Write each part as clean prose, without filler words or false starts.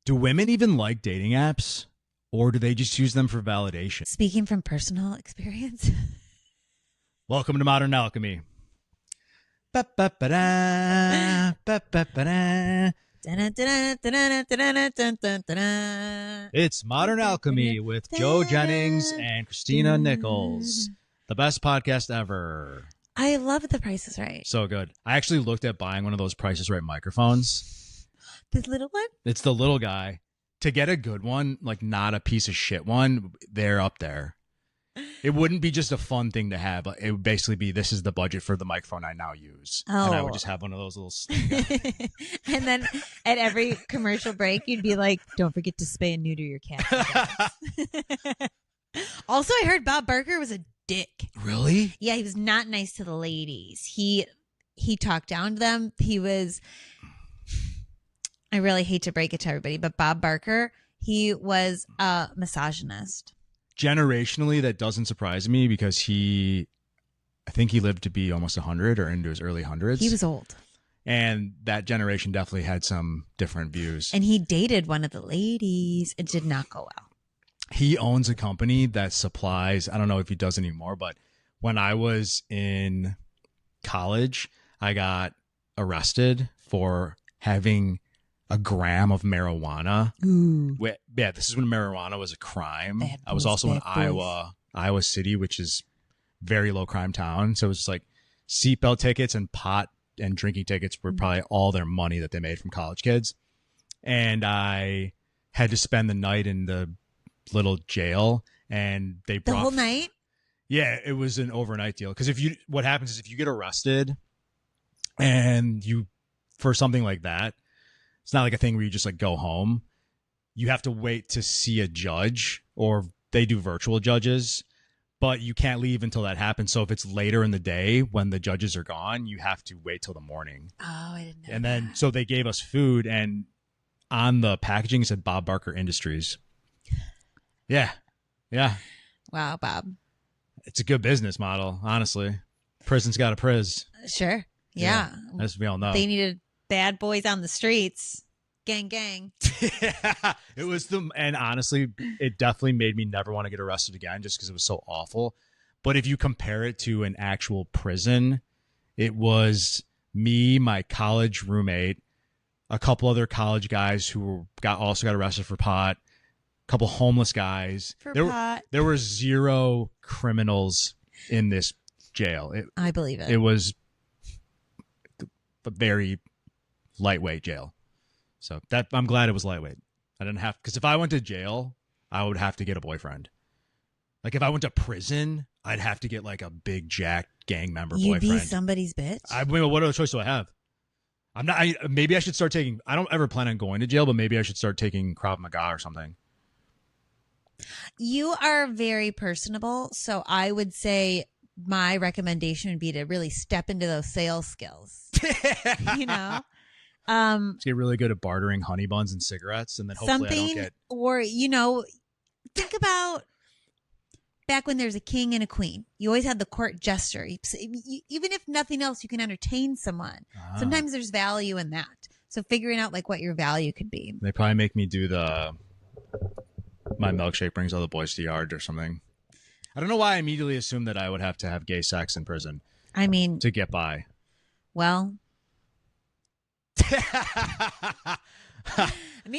Do women even like dating apps, or do they just use them for validation? Speaking from personal experience. Welcome to Modern Alchemy. Ba-ba-ba-da, ba-ba-ba-da. It's Modern Alchemy with Joe Jennings and Christina Nichols. The best podcast ever. I love The Price is Right. So good. I actually looked at buying one of those Price is Right microphones. This little one? It's the little guy. To get a good one, like not a piece of shit one, they're up there. It wouldn't be just a fun thing to have. It would basically be, this is the budget for the microphone I now use. Oh. And I would just have one of those little And then at every commercial break, you'd be like, don't forget to spay and neuter your cat. Also, I heard Bob Barker was a dick. Really? Yeah, he was not nice to the ladies. He talked down to them. He was, I really hate to break it to everybody, but Bob Barker, he was a misogynist. Generationally, that doesn't surprise me because I think he lived to be almost 100 or into his early hundreds. He was old. And that generation definitely had some different views. And he dated one of the ladies. It did not go well. He owns a company that supplies, I don't know if he does anymore, but when I was in college, I got arrested for having a gram of marijuana. Ooh. Yeah, this is when marijuana was a crime. I was also in Iowa City, which is very low crime town. So it was like seatbelt tickets and pot and drinking tickets were probably all their money that they made from college kids. And I had to spend the night in the little jail, and they brought the whole night. Yeah, it was an overnight deal. Because what happens is if you get arrested and for something like that, it's not like a thing where you just like go home. You have to wait to see a judge, or they do virtual judges, but you can't leave until that happens. So if it's later in the day when the judges are gone, you have to wait till the morning. Oh, I didn't know. And then, so they gave us food, and on the packaging it said Bob Barker Industries. Yeah. Yeah. Wow, Bob. It's a good business model, honestly. Prison's got a priz. Sure. Yeah. As we all know. They needed bad boys on the streets. Gang, gang. Yeah, it was and honestly, it definitely made me never want to get arrested again just because it was so awful. But if you compare it to an actual prison, it was me, my college roommate, a couple other college guys who also got arrested for pot, a couple homeless guys. Pot. There were zero criminals in this jail. I believe it. It was a very lightweight jail. So I'm glad it was lightweight. I didn't have, because if I went to jail, I would have to get a boyfriend. Like if I went to prison, I'd have to get like a big jack gang member You'd boyfriend. be somebody's bitch. What other choice do I have? Maybe I should start taking, I don't ever plan on going to jail, but maybe I should start taking Krav Maga or something. You are very personable. So I would say my recommendation would be to really step into those sales skills. You know? Let's get really good at bartering honey buns and cigarettes, and then hopefully I don't get. Or, think about back when there's a king and a queen. You always had the court jester. Even if nothing else, you can entertain someone. Sometimes there's value in that. So figuring out like what your value could be. They probably make me do my milkshake brings all the boys to the yard or something. I don't know why I immediately assumed that I would have to have gay sex in prison. I mean, to get by. Well. Me,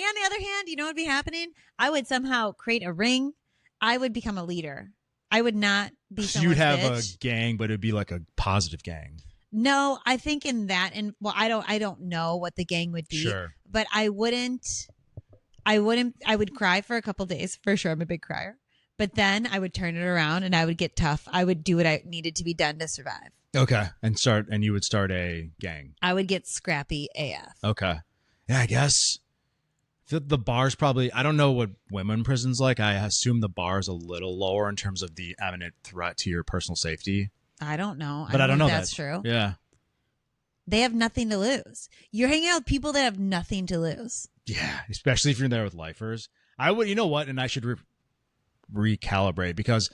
on the other hand, you know what would be happening? I would somehow create a ring. I would become a leader. I would not be someone's You'd have bitch. a gang, but it'd be like a positive gang. No, I think in that, and well, I don't know what the gang would be. Sure. But I would cry for a couple days for sure. I'm a big crier. But then I would turn it around and I would get tough. I would do what I needed to be done to survive. Okay. And you would start a gang. I would get scrappy AF. Okay. Yeah, I guess the bar's probably, I don't know what women prison's like. I assume the bar's a little lower in terms of the imminent threat to your personal safety. I don't know. But I don't know if that's that. true. Yeah. They have nothing to lose. You're hanging out with people that have nothing to lose. Yeah. Especially if you're there with lifers. You know what? And I should recalibrate, because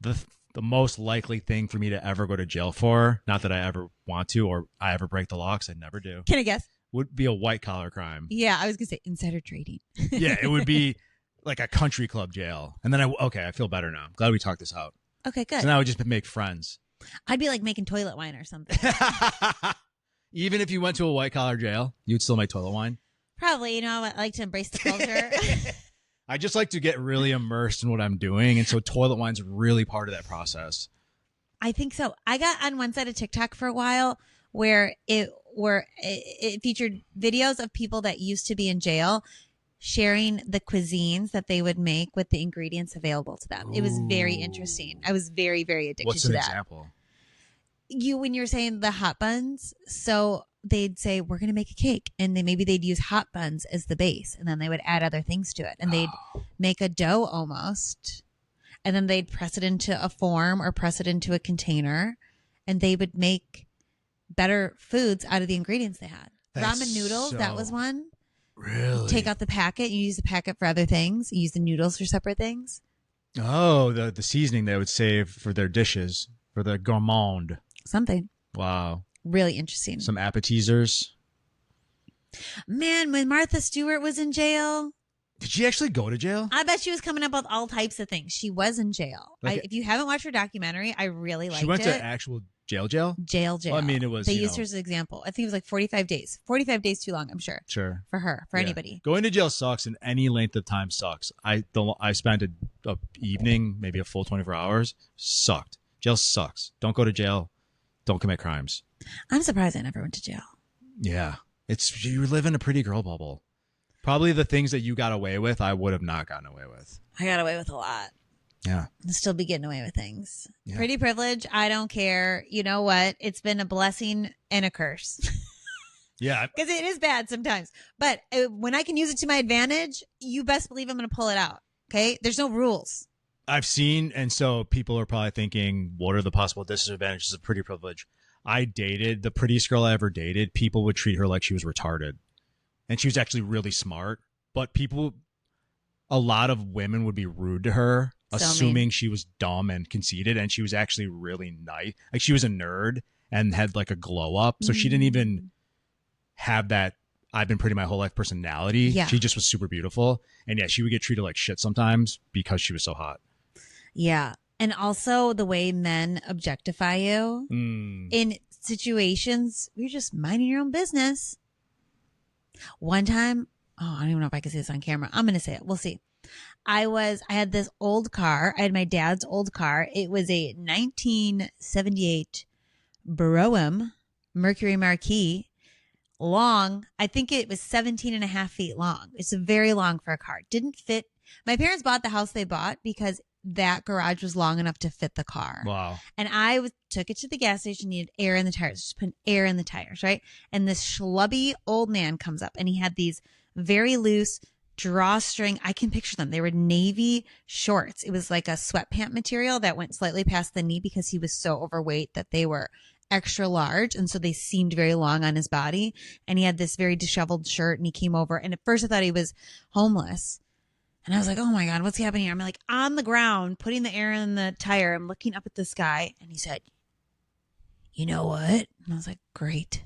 the most likely thing for me to ever go to jail for, not that I ever want to or I ever break the law, 'cause I never do, Can I guess? would be a white collar crime. Yeah, I was gonna say insider trading. Yeah, it would be like a country club jail. And then I feel better now. Glad we talked this out. Okay, good. So now we just make friends. I'd be like making toilet wine or something. Even if you went to a white collar jail, you'd still make toilet wine? Probably. I like to embrace the culture. I just like to get really immersed in what I'm doing. And so toilet wine's really part of that process. I think so. I got on one side of TikTok for a while where it featured videos of people that used to be in jail sharing the cuisines that they would make with the ingredients available to them. It was very interesting. I was very, very addicted What's to an that. example? When you're saying the hot buns, so they'd say, we're going to make a cake. And maybe they'd use hot buns as the base. And then they would add other things to it. And they'd make a dough almost. And then they'd press it into a form or press it into a container. And they would make better foods out of the ingredients they had. Ramen noodles, that was one. Really? You take out the packet. You use the packet for other things. You use the noodles for separate things. Oh, the seasoning they would save for their dishes, for the gourmand. Something. Wow. Really interesting. Some appetizers. Man, when Martha Stewart was in jail. Did she actually go to jail? I bet she was coming up with all types of things. She was in jail. Like if you haven't watched her documentary, I really liked it. She went to actual jail? Jail. Well, I mean, it was. They used her as an example. I think it was like 45 days. 45 days too long, I'm sure. Sure. For her, for anybody. Going to jail sucks, and any length of time sucks. I spent a evening, maybe a full 24 hours. Sucked. Jail sucks. Don't go to jail. Don't commit crimes. I'm surprised I never went to jail. Yeah. You live in a pretty girl bubble. Probably the things that you got away with, I would have not gotten away with. I got away with a lot. Yeah. I'll still be getting away with things. Yeah. Pretty privilege. I don't care. You know what? It's been a blessing and a curse. Yeah. Because it is bad sometimes. But when I can use it to my advantage, you best believe I'm going to pull it out. Okay? There's no rules. I've seen, and so people are probably thinking, what are the possible disadvantages of pretty privilege? I dated the prettiest girl I ever dated. People would treat her like she was retarded. And she was actually really smart. But a lot of women would be rude to her, assuming she was dumb and conceited. And she was actually really nice. Like she was a nerd and had like a glow up. So she didn't even have that I've been pretty my whole life personality. Yeah. She just was super beautiful. And yeah, she would get treated like shit sometimes because she was so hot. Yeah. And also the way men objectify you in situations, you're just minding your own business. One time, I don't even know if I can say this on camera. I'm going to say it. We'll see. I had this old car. I had my dad's old car. It was a 1978 Brougham Mercury Marquis. Long. I think it was 17 and a half feet long. It's very long for a car. Didn't fit. My parents bought the house they bought because that garage was long enough to fit the car. Wow. And I took it to the gas station, needed air in the tires, just put air in the tires, right? And this schlubby old man comes up and he had these very loose drawstring. I can picture them. They were navy shorts. It was like a sweatpant material that went slightly past the knee because he was so overweight that they were extra large. And so they seemed very long on his body. And he had this very disheveled shirt and he came over. And at first I thought he was homeless. And I was like, oh my God, what's happening here? I'm like on the ground, putting the air in the tire. I'm looking up at the sky. And he said, you know what? And I was like, great.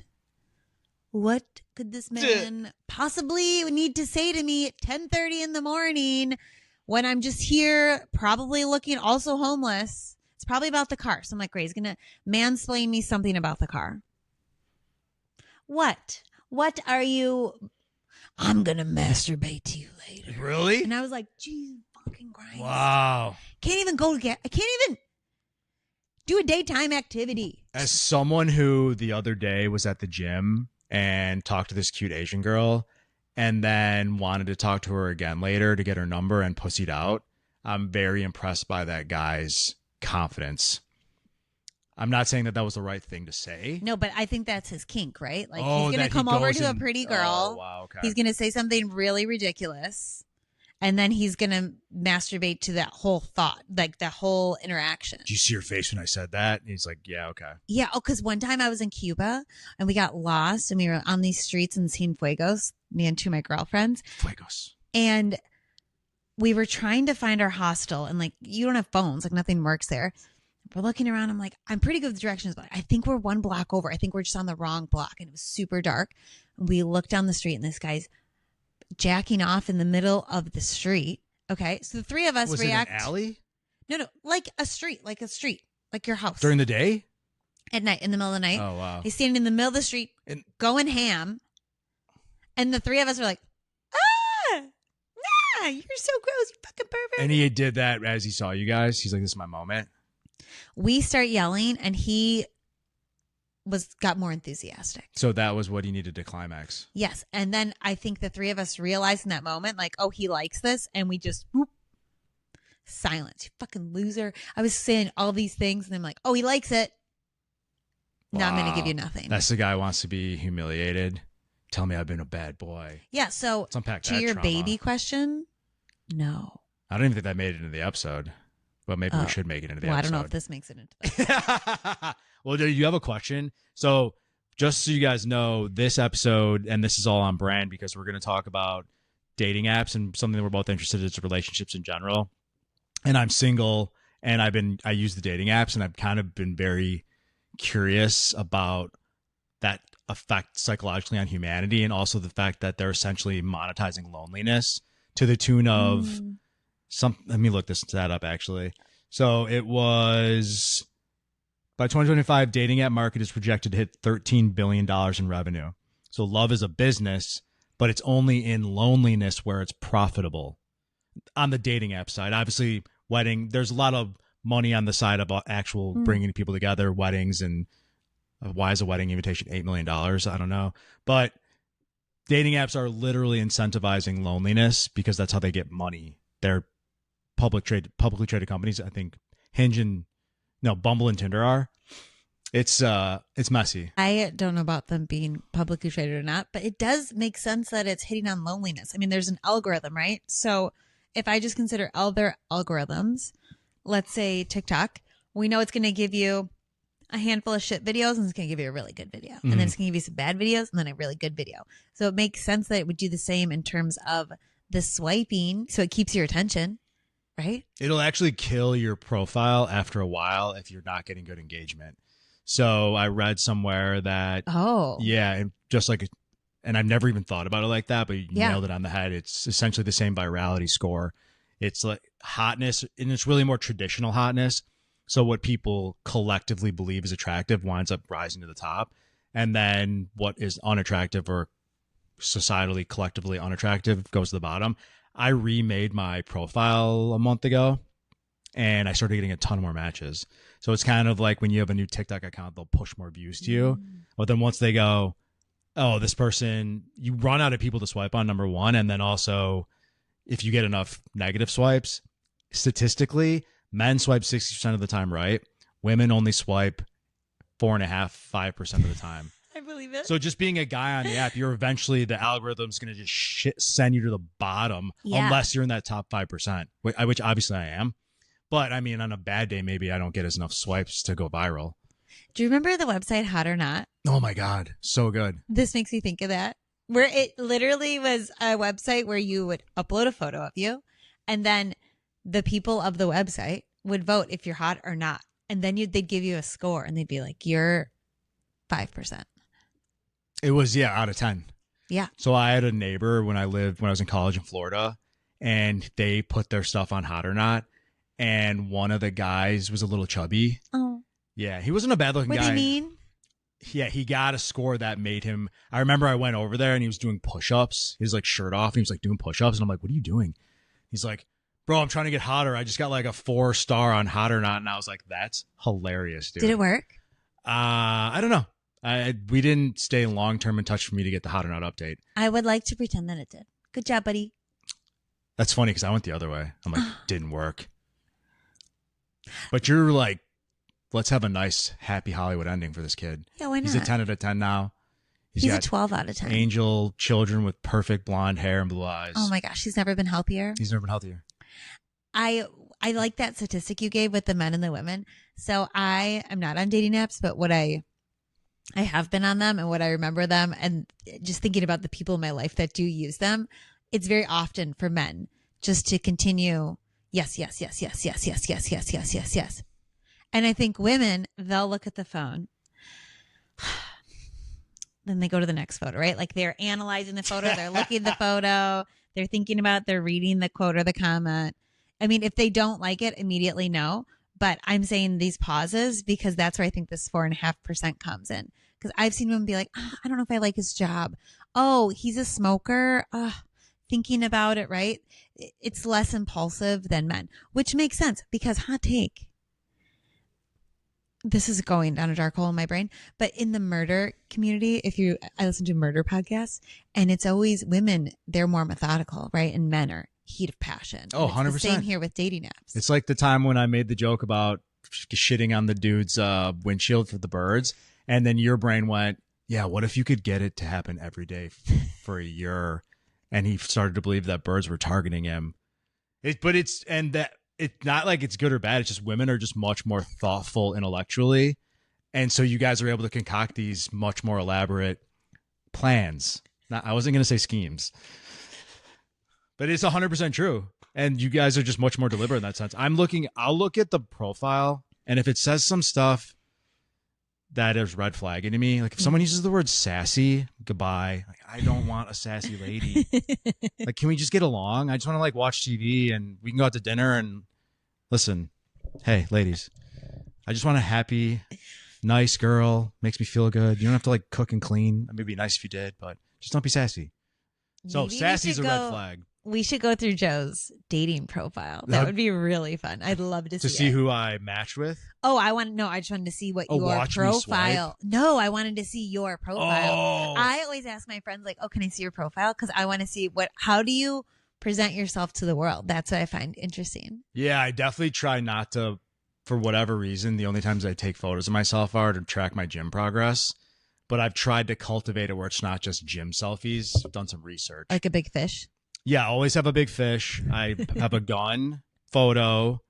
What could this man possibly need to say to me at 10:30 in the morning when I'm just here, probably looking also homeless? It's probably about the car. So I'm like, great. He's going to mansplain me something about the car. What? What are you? I'm going to masturbate to you later. Really? And I was like, Jesus fucking Christ. Wow. Can't even go to get, I can't even do a daytime activity. As someone who the other day was at the gym and talked to this cute Asian girl and then wanted to talk to her again later to get her number and pussied out, I'm very impressed by that guy's confidence. I'm not saying that was the right thing to say. No, but I think that's his kink, right? Like he's going to come over to a pretty girl. Oh, wow, okay. He's going to say something really ridiculous. And then he's going to masturbate to that whole thought, like that whole interaction. Did you see your face when I said that? And he's like, yeah, okay. Yeah. Oh, because one time I was in Cuba and we got lost and we were on these streets in Cienfuegos, me and two of my girlfriends. Fuegos. And we were trying to find our hostel and like, you don't have phones, like nothing works there. We're looking around. I'm like, I'm pretty good with directions, but I think we're one block over. I think we're just on the wrong block. And it was super dark. We look down the street and this guy's jacking off in the middle of the street. Okay. So the three of us Was react. it an alley? No, like a street, like your house. During the day? At night, in the middle of the night. Oh, wow. He's standing in the middle of the street going ham. And the three of us are like, nah, you're so gross, you fucking pervert. And he did that as he saw you guys. He's like, this is my moment. We start yelling and he got more enthusiastic. So that was what he needed to climax. Yes. And then I think the three of us realized in that moment, like, oh, he likes this. And we just, whoop, silence. You fucking loser. I was saying all these things and I'm like, oh, he likes it. Now I'm going to give you nothing. That's the guy who wants to be humiliated. Tell me I've been a bad boy. Yeah. So let's unpack to that your trauma. baby question, no. I don't even think that made it into the episode. But maybe we should make it into the episode. I don't know if this makes it into Well, do you have a question? So just so you guys know, this episode, and this is all on brand because we're going to talk about dating apps and something that we're both interested in is relationships in general. And I'm single and I use the dating apps and I've kind of been very curious about that effect psychologically on humanity and also the fact that they're essentially monetizing loneliness to the tune of let me look that up actually. So it was by 2025, dating app market is projected to hit $13 billion in revenue. So love is a business, but it's only in loneliness where it's profitable on the dating app side. Obviously there's a lot of money on the side of actual bringing people together, weddings, and why is a wedding invitation $8 million? I don't know. But dating apps are literally incentivizing loneliness because that's how they get money. They're publicly traded companies. I think Bumble and Tinder are. It's messy. I don't know about them being publicly traded or not, but it does make sense that it's hitting on loneliness. I mean, there's an algorithm, right? So if I just consider other algorithms, let's say TikTok, we know it's going to give you a handful of shit videos and it's going to give you a really good video. And then it's going to give you some bad videos and then a really good video. So it makes sense that it would do the same in terms of the swiping. So it keeps your attention, right? It'll actually kill your profile after a while if you're not getting good engagement. So I read somewhere that, and just like, and I've never even thought about it like that, but you nailed it on the head. It's essentially the same virality score. It's like hotness, and it's really more traditional hotness. So what people collectively believe is attractive winds up rising to the top. And then what is unattractive or societally, collectively unattractive goes to the bottom. I remade my profile a month ago and I started getting a ton more matches. So it's kind of like when you have a new TikTok account, they'll push more views to you. But then once they go, oh, this person, you run out of people to swipe on, number one. And then also, if you get enough negative swipes, statistically, men swipe 60% of the time right. Women only swipe 4.5-5% of the time. I believe it. So just being a guy on the app, you're eventually, the algorithm's going to just send you to the bottom unless you're in that top 5%, which obviously I am. But I mean, on a bad day, maybe I don't get enough swipes to go viral. Do you remember the website Hot or Not? Oh my God. So good. This makes me think of that. Where it literally was a website where you would upload a photo of you and then the people of the website would vote if you're hot or not. And then they'd give you a score and they'd be like, you're 5%. It was, out of 10. Yeah. So I had a neighbor when I was in college in Florida, and they put their stuff on Hot or Not. And one of the guys was a little chubby. Oh. Yeah. He wasn't a bad looking guy. What do you mean? Yeah. He got a score that made him. I remember I went over there and he was doing push-ups. He was like shirt off. And he was like doing push-ups. And I'm like, what are you doing? He's like, bro, I'm trying to get hotter. I just got like a 4-star on Hot or Not. And I was like, that's hilarious, dude. Did it work? I don't know. We didn't stay long-term in touch for me to get the Hot or Not update. I would like to pretend that it did. Good job, buddy. That's funny because I went the other way. I'm like, didn't work. But you're like, let's have a nice, happy Hollywood ending for this kid. Yeah, why not? He's a 10 out of 10 now. He's a 12 out of 10. Angel children with perfect blonde hair and blue eyes. Oh my gosh, he's never been healthier. He's never been healthier. I like that statistic you gave with the men and the women. So I am not on dating apps, but what I have been on them and what I remember them and just thinking about the people in my life that do use them, it's very often for men just to continue. Yes, yes, yes, yes, yes, yes, yes, yes, yes, yes, yes. And I think women, they'll look at the phone. then they go to the next photo, right? Like they're analyzing the photo, they're looking at the photo, they're thinking about it, they're reading the quote or the comment. I mean, if they don't like it, immediately no. But I'm saying these pauses because that's where I think this 4.5% comes in. Because I've seen women be like, I don't know if I like his job. Oh, he's a smoker. Thinking about it, right? It's less impulsive than men, which makes sense because hot take. This is going down a dark hole in my brain, but in the murder community, I listen to murder podcasts and it's always women, they're more methodical, right? And men are heat of passion. Oh, and 100%. The same here with dating apps. It's like the time when I made the joke about shitting on the dude's windshield for the birds. And then your brain went, yeah, what if you could get it to happen every day for a year? And he started to believe that birds were targeting him. It's not like it's good or bad. It's just women are just much more thoughtful intellectually. And so you guys are able to concoct these much more elaborate plans. Now, I wasn't going to say schemes, but it's 100% true. And you guys are just much more deliberate in that sense. I'll look at the profile. And if it says some stuff that is red flagging to me, like if someone uses the word sassy, goodbye. Like, I don't want a sassy lady. Like, can we just get along? I just want to like watch TV and we can go out to dinner and listen. Hey, ladies, I just want a happy, nice girl. Makes me feel good. You don't have to like cook and clean. It would be nice if you did, but just don't be sassy. So Maybe sassy's a red flag. We should go through Joe's dating profile. That would be really fun. I'd love to see it. who I matched with. Oh, I just wanted to see what your profile. No, I wanted to see your profile. Oh. I always ask my friends like, "Oh, can I see your profile?" Because I want to see how do you present yourself to the world. That's what I find interesting. Yeah, I definitely try not to, for whatever reason. The only times I take photos of myself are to track my gym progress. But I've tried to cultivate it where it's not just gym selfies. I've done some research. Like a big fish. Yeah, always have a big fish. I have a gun photo,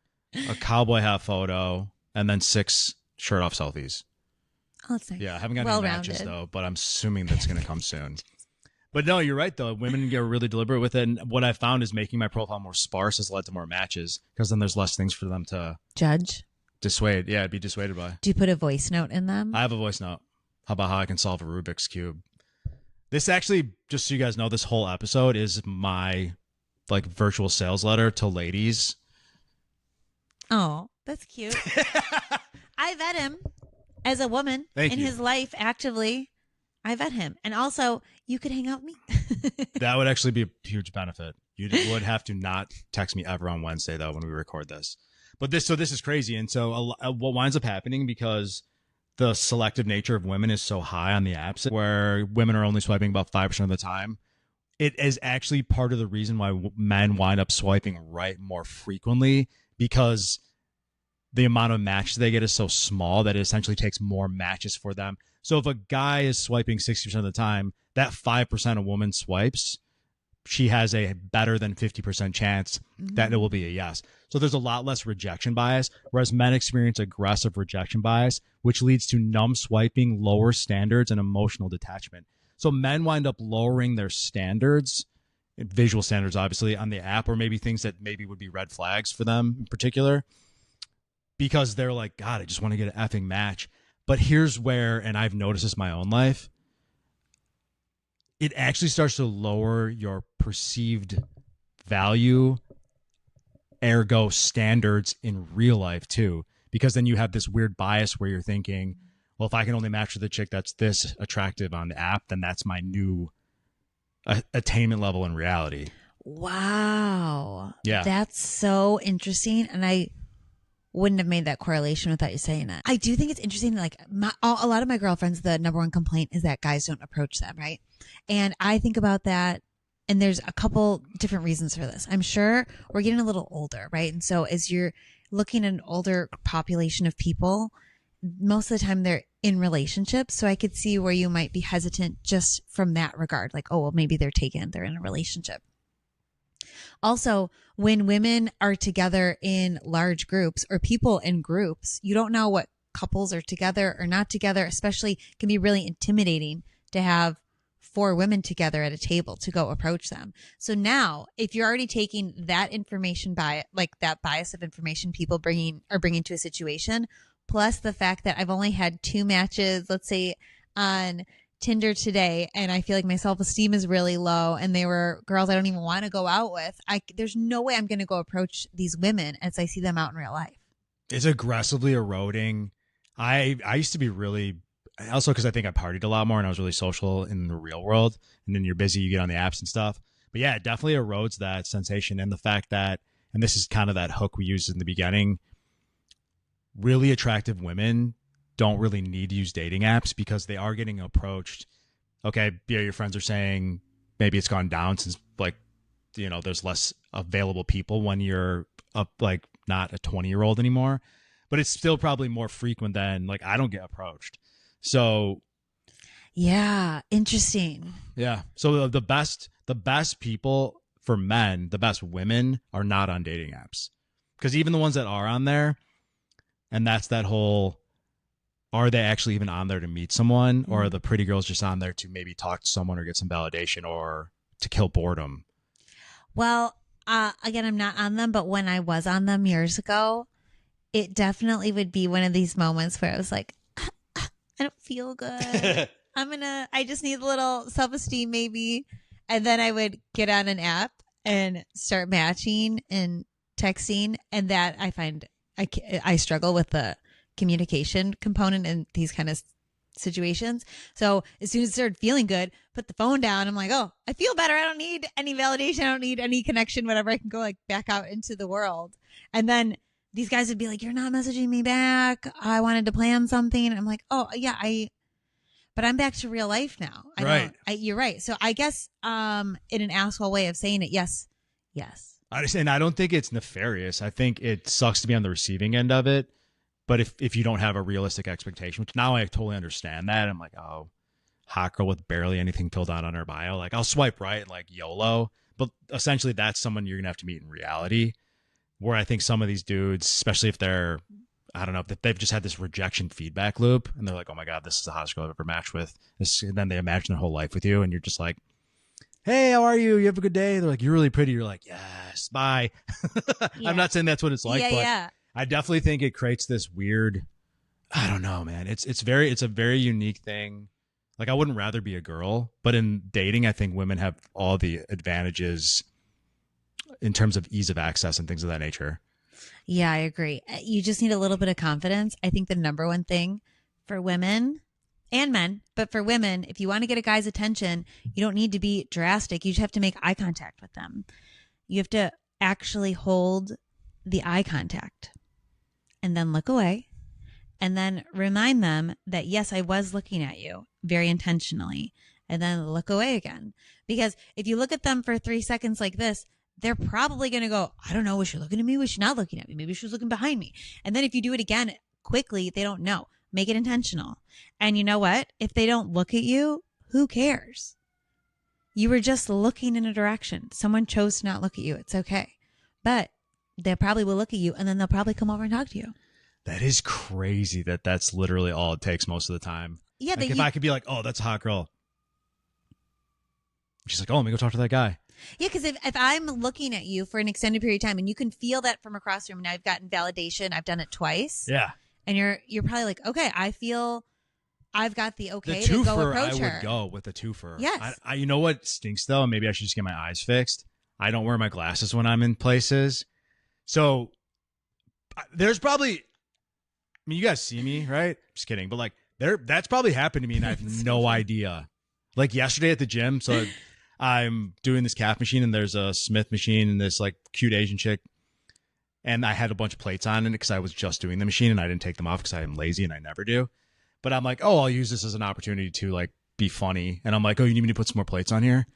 a cowboy hat photo, and then 6 shirt off selfies. Oh, that's nice. Yeah, I haven't got any matches though, but I'm assuming that's going to come soon. But no, you're right though. Women get really deliberate with it. And what I found is making my profile more sparse has led to more matches because then there's less things for them to judge, dissuade. Yeah, be dissuaded by. Do you put a voice note in them? I have a voice note. How about how I can solve a Rubik's Cube? This actually, just so you guys know, this whole episode is my like virtual sales letter to ladies. Oh, that's cute. I vet him as a woman his life actively. I vet him. And also, you could hang out with me. That would actually be a huge benefit. You would have to not text me ever on Wednesday, though, when we record this. But this is crazy. And so what winds up happening, because the selective nature of women is so high on the apps where women are only swiping about 5% of the time. It is actually part of the reason why men wind up swiping right more frequently, because the amount of matches they get is so small that it essentially takes more matches for them. So if a guy is swiping 60% of the time, that 5% a woman swipes, she has a better than 50% chance that it will be a yes. So there's a lot less rejection bias, whereas men experience aggressive rejection bias, which leads to numb swiping, lower standards, and emotional detachment. So men wind up lowering their standards, visual standards, obviously, on the app, or maybe things that maybe would be red flags for them in particular, because they're like, God, I just want to get an effing match. But here's where, and I've noticed this in my own life, it actually starts to lower your perceived value, ergo standards in real life too, because then you have this weird bias where you're thinking, well, if I can only match with a chick that's this attractive on the app, then that's my new attainment level in reality. Wow. Yeah. That's so interesting. And I wouldn't have made that correlation without you saying that. I do think it's interesting. Like a lot of my girlfriends, the number one complaint is that guys don't approach them, right? And I think about that, and there's a couple different reasons for this. I'm sure we're getting a little older, right? And so as you're looking at an older population of people, most of the time they're in relationships. So I could see where you might be hesitant just from that regard. Like, oh, well, maybe they're in a relationship. Also, when women are together in large groups or people in groups, you don't know what couples are together or not together, especially can be really intimidating to have 4 women together at a table to go approach them. So now if you're already taking that information like that bias of information people bringing to a situation, plus the fact that I've only had 2 matches, let's say on Tinder today and I feel like my self-esteem is really low and they were girls I don't even want to go out with, there's no way I'm going to go approach these women as I see them out in real life. It's aggressively eroding. I used to be really, also because I think I partied a lot more and I was really social in the real world. And then you're busy, you get on the apps and stuff. But yeah, it definitely erodes that sensation. And the fact that, and this is kind of that hook we used in the beginning, really attractive women don't really need to use dating apps because they are getting approached. Okay, yeah, your friends are saying maybe it's gone down since like, you know, there's less available people when you're up, like not a 20-year-old anymore, but it's still probably more frequent than like I don't get approached. So yeah, interesting. Yeah. So the best people for men, the best women are not on dating apps. Because even the ones that are on there, and that's that whole, are they actually even on there to meet someone? Or are the pretty girls just on there to maybe talk to someone or get some validation or to kill boredom? Well, again, I'm not on them, but when I was on them years ago, it definitely would be one of these moments where I was like, I don't feel good. I just need a little self-esteem maybe. And then I would get on an app and start matching and texting. And that I find I struggle with the communication component in these kind of situations. So as soon as I started feeling good, put the phone down. I'm like, oh, I feel better. I don't need any validation. I don't need any connection, whatever. I can go like back out into the world. And then these guys would be like, you're not messaging me back. I wanted to plan something. And I'm like, oh yeah, but I'm back to real life now. Right. You're right. So I guess in an asshole way of saying it, yes. And I don't think it's nefarious. I think it sucks to be on the receiving end of it. But if you don't have a realistic expectation, which now I totally understand that. I'm like, oh, hot girl with barely anything filled out on her bio. Like I'll swipe right, like YOLO. But essentially that's someone you're going to have to meet in reality. Where I think some of these dudes, especially if they're, I don't know, if they've just had this rejection feedback loop and they're like, oh my God, this is the hottest girl I've ever matched with. And then they imagine their whole life with you and you're just like, hey, how are you? You have a good day? They're like, you're really pretty. You're like, yes, bye. Yeah. I'm not saying that's what it's like, but yeah. I definitely think it creates this weird, I don't know, man. It's a very unique thing. Like I wouldn't rather be a girl, but in dating, I think women have all the advantages in terms of ease of access and things of that nature. Yeah, I agree. You just need a little bit of confidence. I think the number one thing for women and men, but for women, if you want to get a guy's attention, you don't need to be drastic. You just have to make eye contact with them. You have to actually hold the eye contact and then look away and then remind them that, yes, I was looking at you very intentionally, and then look away again. Because if you look at them for 3 seconds like this, they're probably going to go, I don't know, was she looking at me? Was she not looking at me? Maybe she was looking behind me. And then if you do it again quickly, they don't know. Make it intentional. And you know what? If they don't look at you, who cares? You were just looking in a direction. Someone chose to not look at you. It's okay. But they probably will look at you and then they'll probably come over and talk to you. That is crazy that that's literally all it takes most of the time. Yeah. Like if I could be like, oh, that's a hot girl. She's like, oh, let me go talk to that guy. Yeah, because if I'm looking at you for an extended period of time and you can feel that from across the room, and I've gotten validation, I've done it twice. Yeah. And you're probably like, okay, I feel I've got the okay the to go twofer, approach her. I would go with the twofer. Yes. I you know what stinks though? Maybe I should just get my eyes fixed. I don't wear my glasses when I'm in places. So there's probably, I mean, you guys see me, right? Just kidding. But like that's probably happened to me and I have no idea. Like yesterday at the gym. So I'm doing this calf machine and there's a Smith machine and this like cute Asian chick. And I had a bunch of plates on it because I was just doing the machine and I didn't take them off because I am lazy and I never do. But I'm like, oh, I'll use this as an opportunity to like be funny. And I'm like, oh, you need me to put some more plates on here?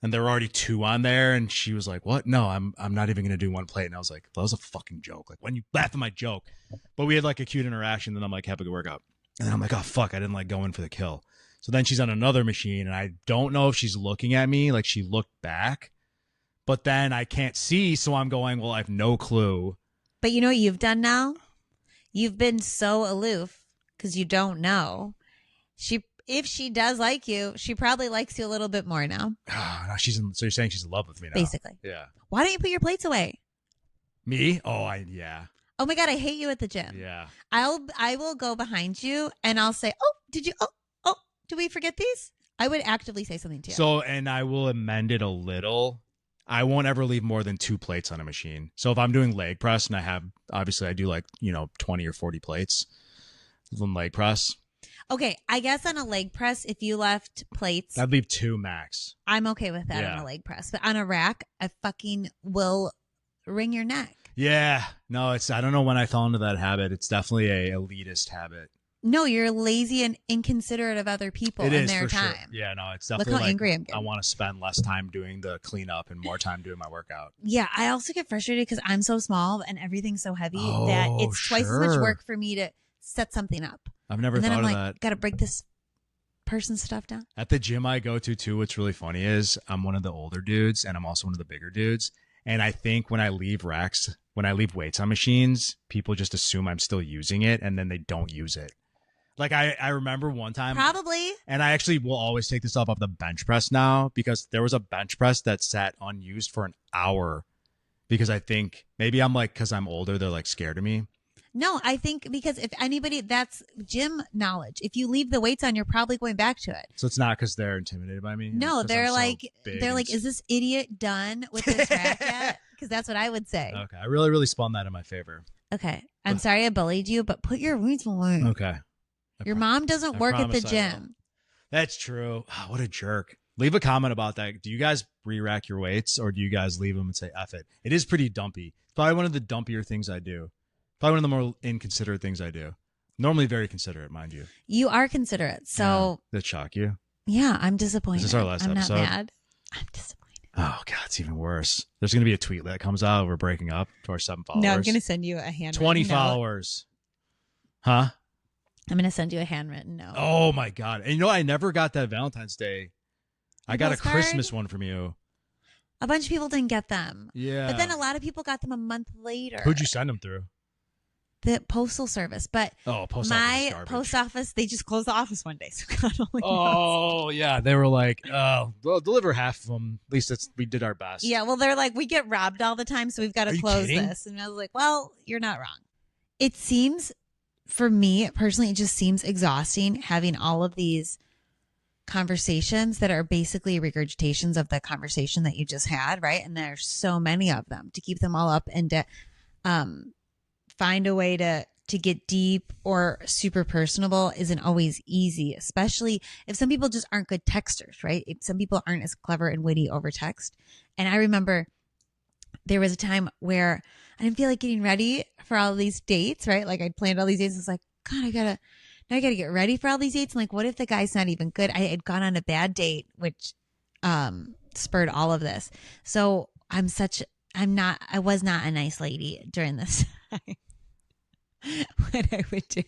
And there were already 2 on there. And she was like, what? No, I'm not even going to do 1 plate. And I was like, that was a fucking joke. Like when you laugh at my joke. But we had like a cute interaction. Then I'm like, have a good workout. And then I'm like, oh, fuck, I didn't like go in for the kill. So then she's on another machine and I don't know if she's looking at me. Like she looked back, but then I can't see. So I'm going, well, I have no clue. But you know what you've done now? You've been so aloof because you don't know. If she does like you, she probably likes you a little bit more now. No, so you're saying she's in love with me now? Basically. Yeah. Why don't you put your plates away? Me? Oh, yeah. Oh my God, I hate you at the gym. Yeah. I will go behind you and I'll say, oh, did you? Oh, do we forget these? I would actively say something to you. So, and I will amend it a little. I won't ever leave more than 2 plates on a machine. So if I'm doing leg press and obviously I do like, 20 or 40 plates on leg press. Okay, I guess on a leg press, if you left plates, I'd leave 2 max. I'm okay with that on a leg press. But on a rack, I fucking will wring your neck. Yeah. No, I don't know when I fell into that habit. It's definitely a elitist habit. No, you're lazy and inconsiderate of other people and their time. Sure. Yeah, no, it's definitely Look how angry I'm getting. I want to spend less time doing the cleanup and more time doing my workout. Yeah, I also get frustrated because I'm so small and everything's so heavy that it's twice as much work for me to set something up. I've never thought of that. Got to break this person's stuff down. At the gym I go to too, what's really funny is I'm one of the older dudes and I'm also one of the bigger dudes. And I think when I leave weights on machines, people just assume I'm still using it and then they don't use it. Like I remember one time. Probably. And I actually will always take this stuff off the bench press now because there was a bench press that sat unused for an hour because I think maybe because I'm older, they're like scared of me. No, I think because if anybody, that's gym knowledge. If you leave the weights on, you're probably going back to it. So it's not because they're intimidated by me? No, they're like, is this idiot done with this rack yet? Because that's what I would say. Okay. I really, really spun that in my favor. Okay. I'm sorry I bullied you, but put your weights away. Okay. Your mom doesn't work at the gym. That's true. Oh, what a jerk. Leave a comment about that. Do you guys re-rack your weights or do you guys leave them and say F it? It is pretty dumpy. It's probably one of the dumpier things I do. Probably one of the more inconsiderate things I do. Normally very considerate, mind you. You are considerate. So that shock you? Yeah, I'm disappointed. Is this our last episode? I'm not mad. I'm disappointed. Oh, God, it's even worse. There's going to be a tweet that comes out. We're breaking up to our 7 followers. No, I'm going to send you a handwritten 20 followers. Huh? I'm going to send you a handwritten note. Oh, my God. And I never got that Valentine's Day. I got a Christmas one from you. A bunch of people didn't get them. Yeah. But then a lot of people got them a month later. Who'd you send them through? The postal service. But my post office, they just closed the office one day. So God only knows. Yeah. They were like, oh, we'll deliver half of them. At least we did our best. Yeah. Well, they're like, we get robbed all the time. So we've got to close this. And I was like, well, you're not wrong. It seems, for me personally, it just seems exhausting having all of these conversations that are basically regurgitations of the conversation that you just had, right? And there's so many of them to keep them all up and to find a way to get deep or super personable isn't always easy, especially if some people just aren't good texters, right? If some people aren't as clever and witty over text. And I remember there was a time where I didn't feel like getting ready for all these dates, right? Like I'd planned all these dates. I was like, God, I gotta get ready for all these dates. And like, what if the guy's not even good? I had gone on a bad date, which spurred all of this. So I was not a nice lady during this time. What I would do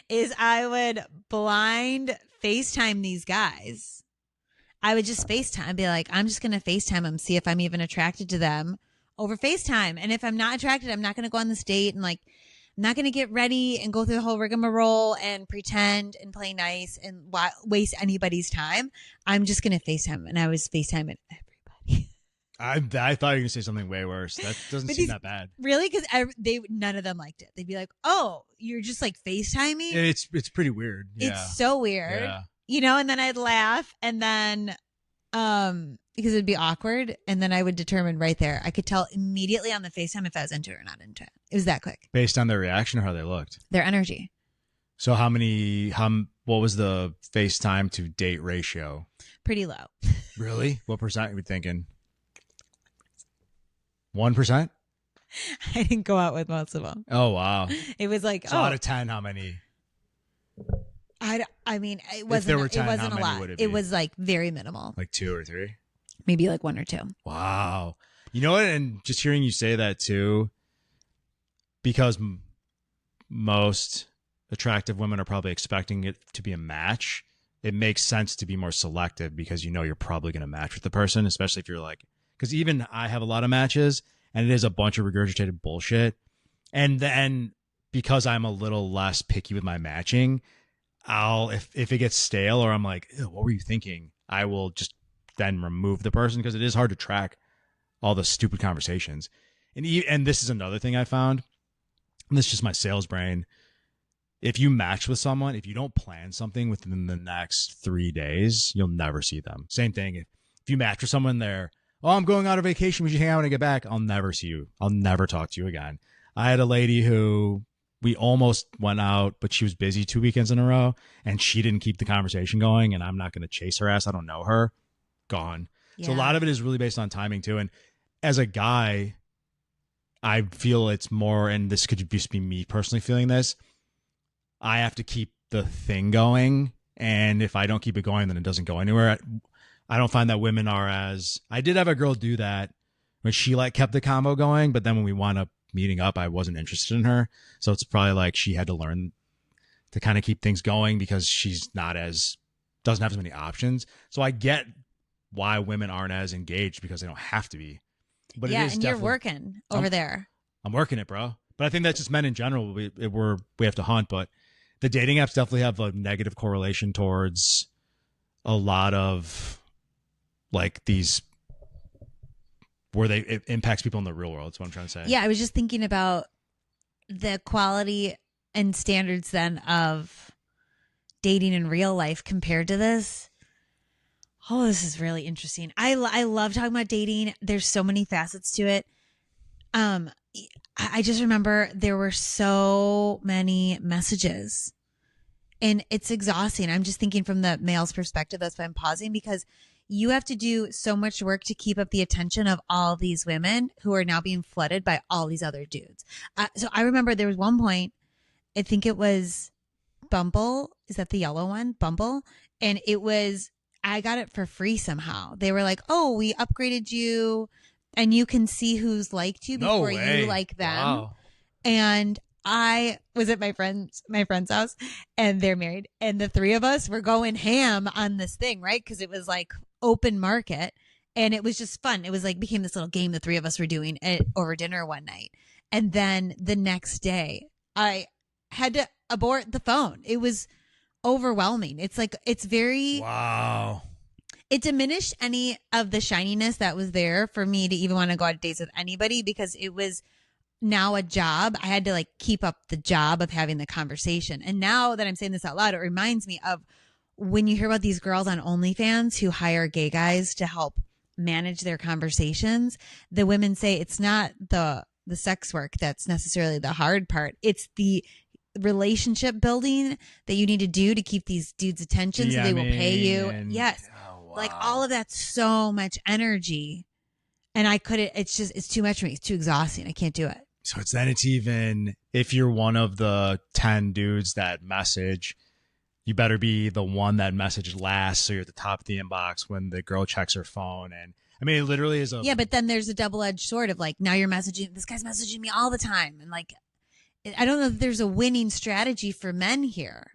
is I would blind FaceTime these guys. I would just FaceTime, be like, I'm just going to FaceTime them, see if I'm even attracted to them over FaceTime. And if I'm not attracted, I'm not going to go on this date and like, I'm not going to get ready and go through the whole rigmarole and pretend and play nice and waste anybody's time. I'm just going to FaceTime. And I was FaceTiming everybody. I thought you were going to say something way worse. That doesn't seem that bad. Really? Because none of them liked it. They'd be like, oh, you're just like FaceTiming? It's pretty weird. Yeah. It's so weird. Yeah. And then I'd laugh and then because it'd be awkward. And then I would determine right there. I could tell immediately on the FaceTime if I was into it or not into it. It was that quick. Based on their reaction or how they looked? Their energy. So what was the FaceTime to date ratio? Pretty low. Really? What percent are we thinking? 1%? I didn't go out with most of them. Oh, wow. It was like, so out of 10, how many? I mean, it wasn't, if there were 10, it wasn't how a many lot. would it be? It was like very minimal. Like 2 or 3? Maybe like 1 or 2. Wow. You know what? And just hearing you say that too, because most attractive women are probably expecting it to be a match, it makes sense to be more selective because you're probably going to match with the person, especially if you're like, because even I have a lot of matches and it is a bunch of regurgitated bullshit. And then because I'm a little less picky with my matching, if it gets stale or I'm like, what were you thinking? I will just then remove the person because it is hard to track all the stupid conversations. And this is another thing I found. And this is just my sales brain. if you match with someone, if you don't plan something within the next 3 days, you'll never see them. Same thing. If you match with someone there, oh, I'm going on a vacation. We should hang out when I get back. I'll never see you. I'll never talk to you again. I had a lady who we almost went out, but she was busy 2 weekends in a row and she didn't keep the conversation going. And I'm not going to chase her ass. I don't know her. Gone. Yeah. So a lot of it is really based on timing too. And as a guy, I feel it's more, and this could just be me personally feeling this, I have to keep the thing going. And if I don't keep it going, then it doesn't go anywhere. I don't find that women are as, I did have a girl do that when she like kept the combo going, but then when we wound up meeting up, I wasn't interested in her. So it's probably like she had to learn to kind of keep things going because she's not as, doesn't have as many options. So I get why women aren't as engaged because they don't have to be. But yeah, it is and you're working over there. I'm working it, bro. But I think that's just men in general. We have to hunt, but the dating apps definitely have a negative correlation towards a lot of like these where it impacts people in the real world. That's what I'm trying to say. Yeah, I was just thinking about the quality and standards then of dating in real life compared to this. Oh, this is really interesting. I love talking about dating. There's so many facets to it. I just remember there were so many messages and it's exhausting. I'm just thinking from the male's perspective. That's why I'm pausing, because you have to do so much work to keep up the attention of all these women who are now being flooded by all these other dudes. So I remember there was one point, I think it was Bumble. Is that the yellow one? Bumble. And it was, I got it for free somehow. They were like, oh, we upgraded you and you can see who's liked you before you like them. Wow. And I was at my friend's house and they're married and the three of us were going ham on this thing, right? Because it was like open market and it was just fun. It was like became this little game the three of us were doing over dinner one night. And then the next day I had to abort the phone. It was overwhelming. It's like, it's very, wow. It diminished any of the shininess that was there for me to even want to go on dates with anybody because it was now a job. I had to like keep up the job of having the conversation. And now that I'm saying this out loud, it reminds me of when you hear about these girls on OnlyFans who hire gay guys to help manage their conversations. The women say it's not the sex work that's necessarily the hard part. It's the relationship building that you need to do to keep these dudes' attention so they will pay you. Yes. Oh, wow. Like all of that's so much energy. And I couldn't, it's too much for me. It's too exhausting. I can't do it. So it's even, if you're one of the 10 dudes that message, you better be the one that messaged last. So you're at the top of the inbox when the girl checks her phone. And I mean, it literally is yeah, but then there's a double-edged sword of like, now you're messaging, this guy's messaging me all the time. And like, I don't know if there's a winning strategy for men here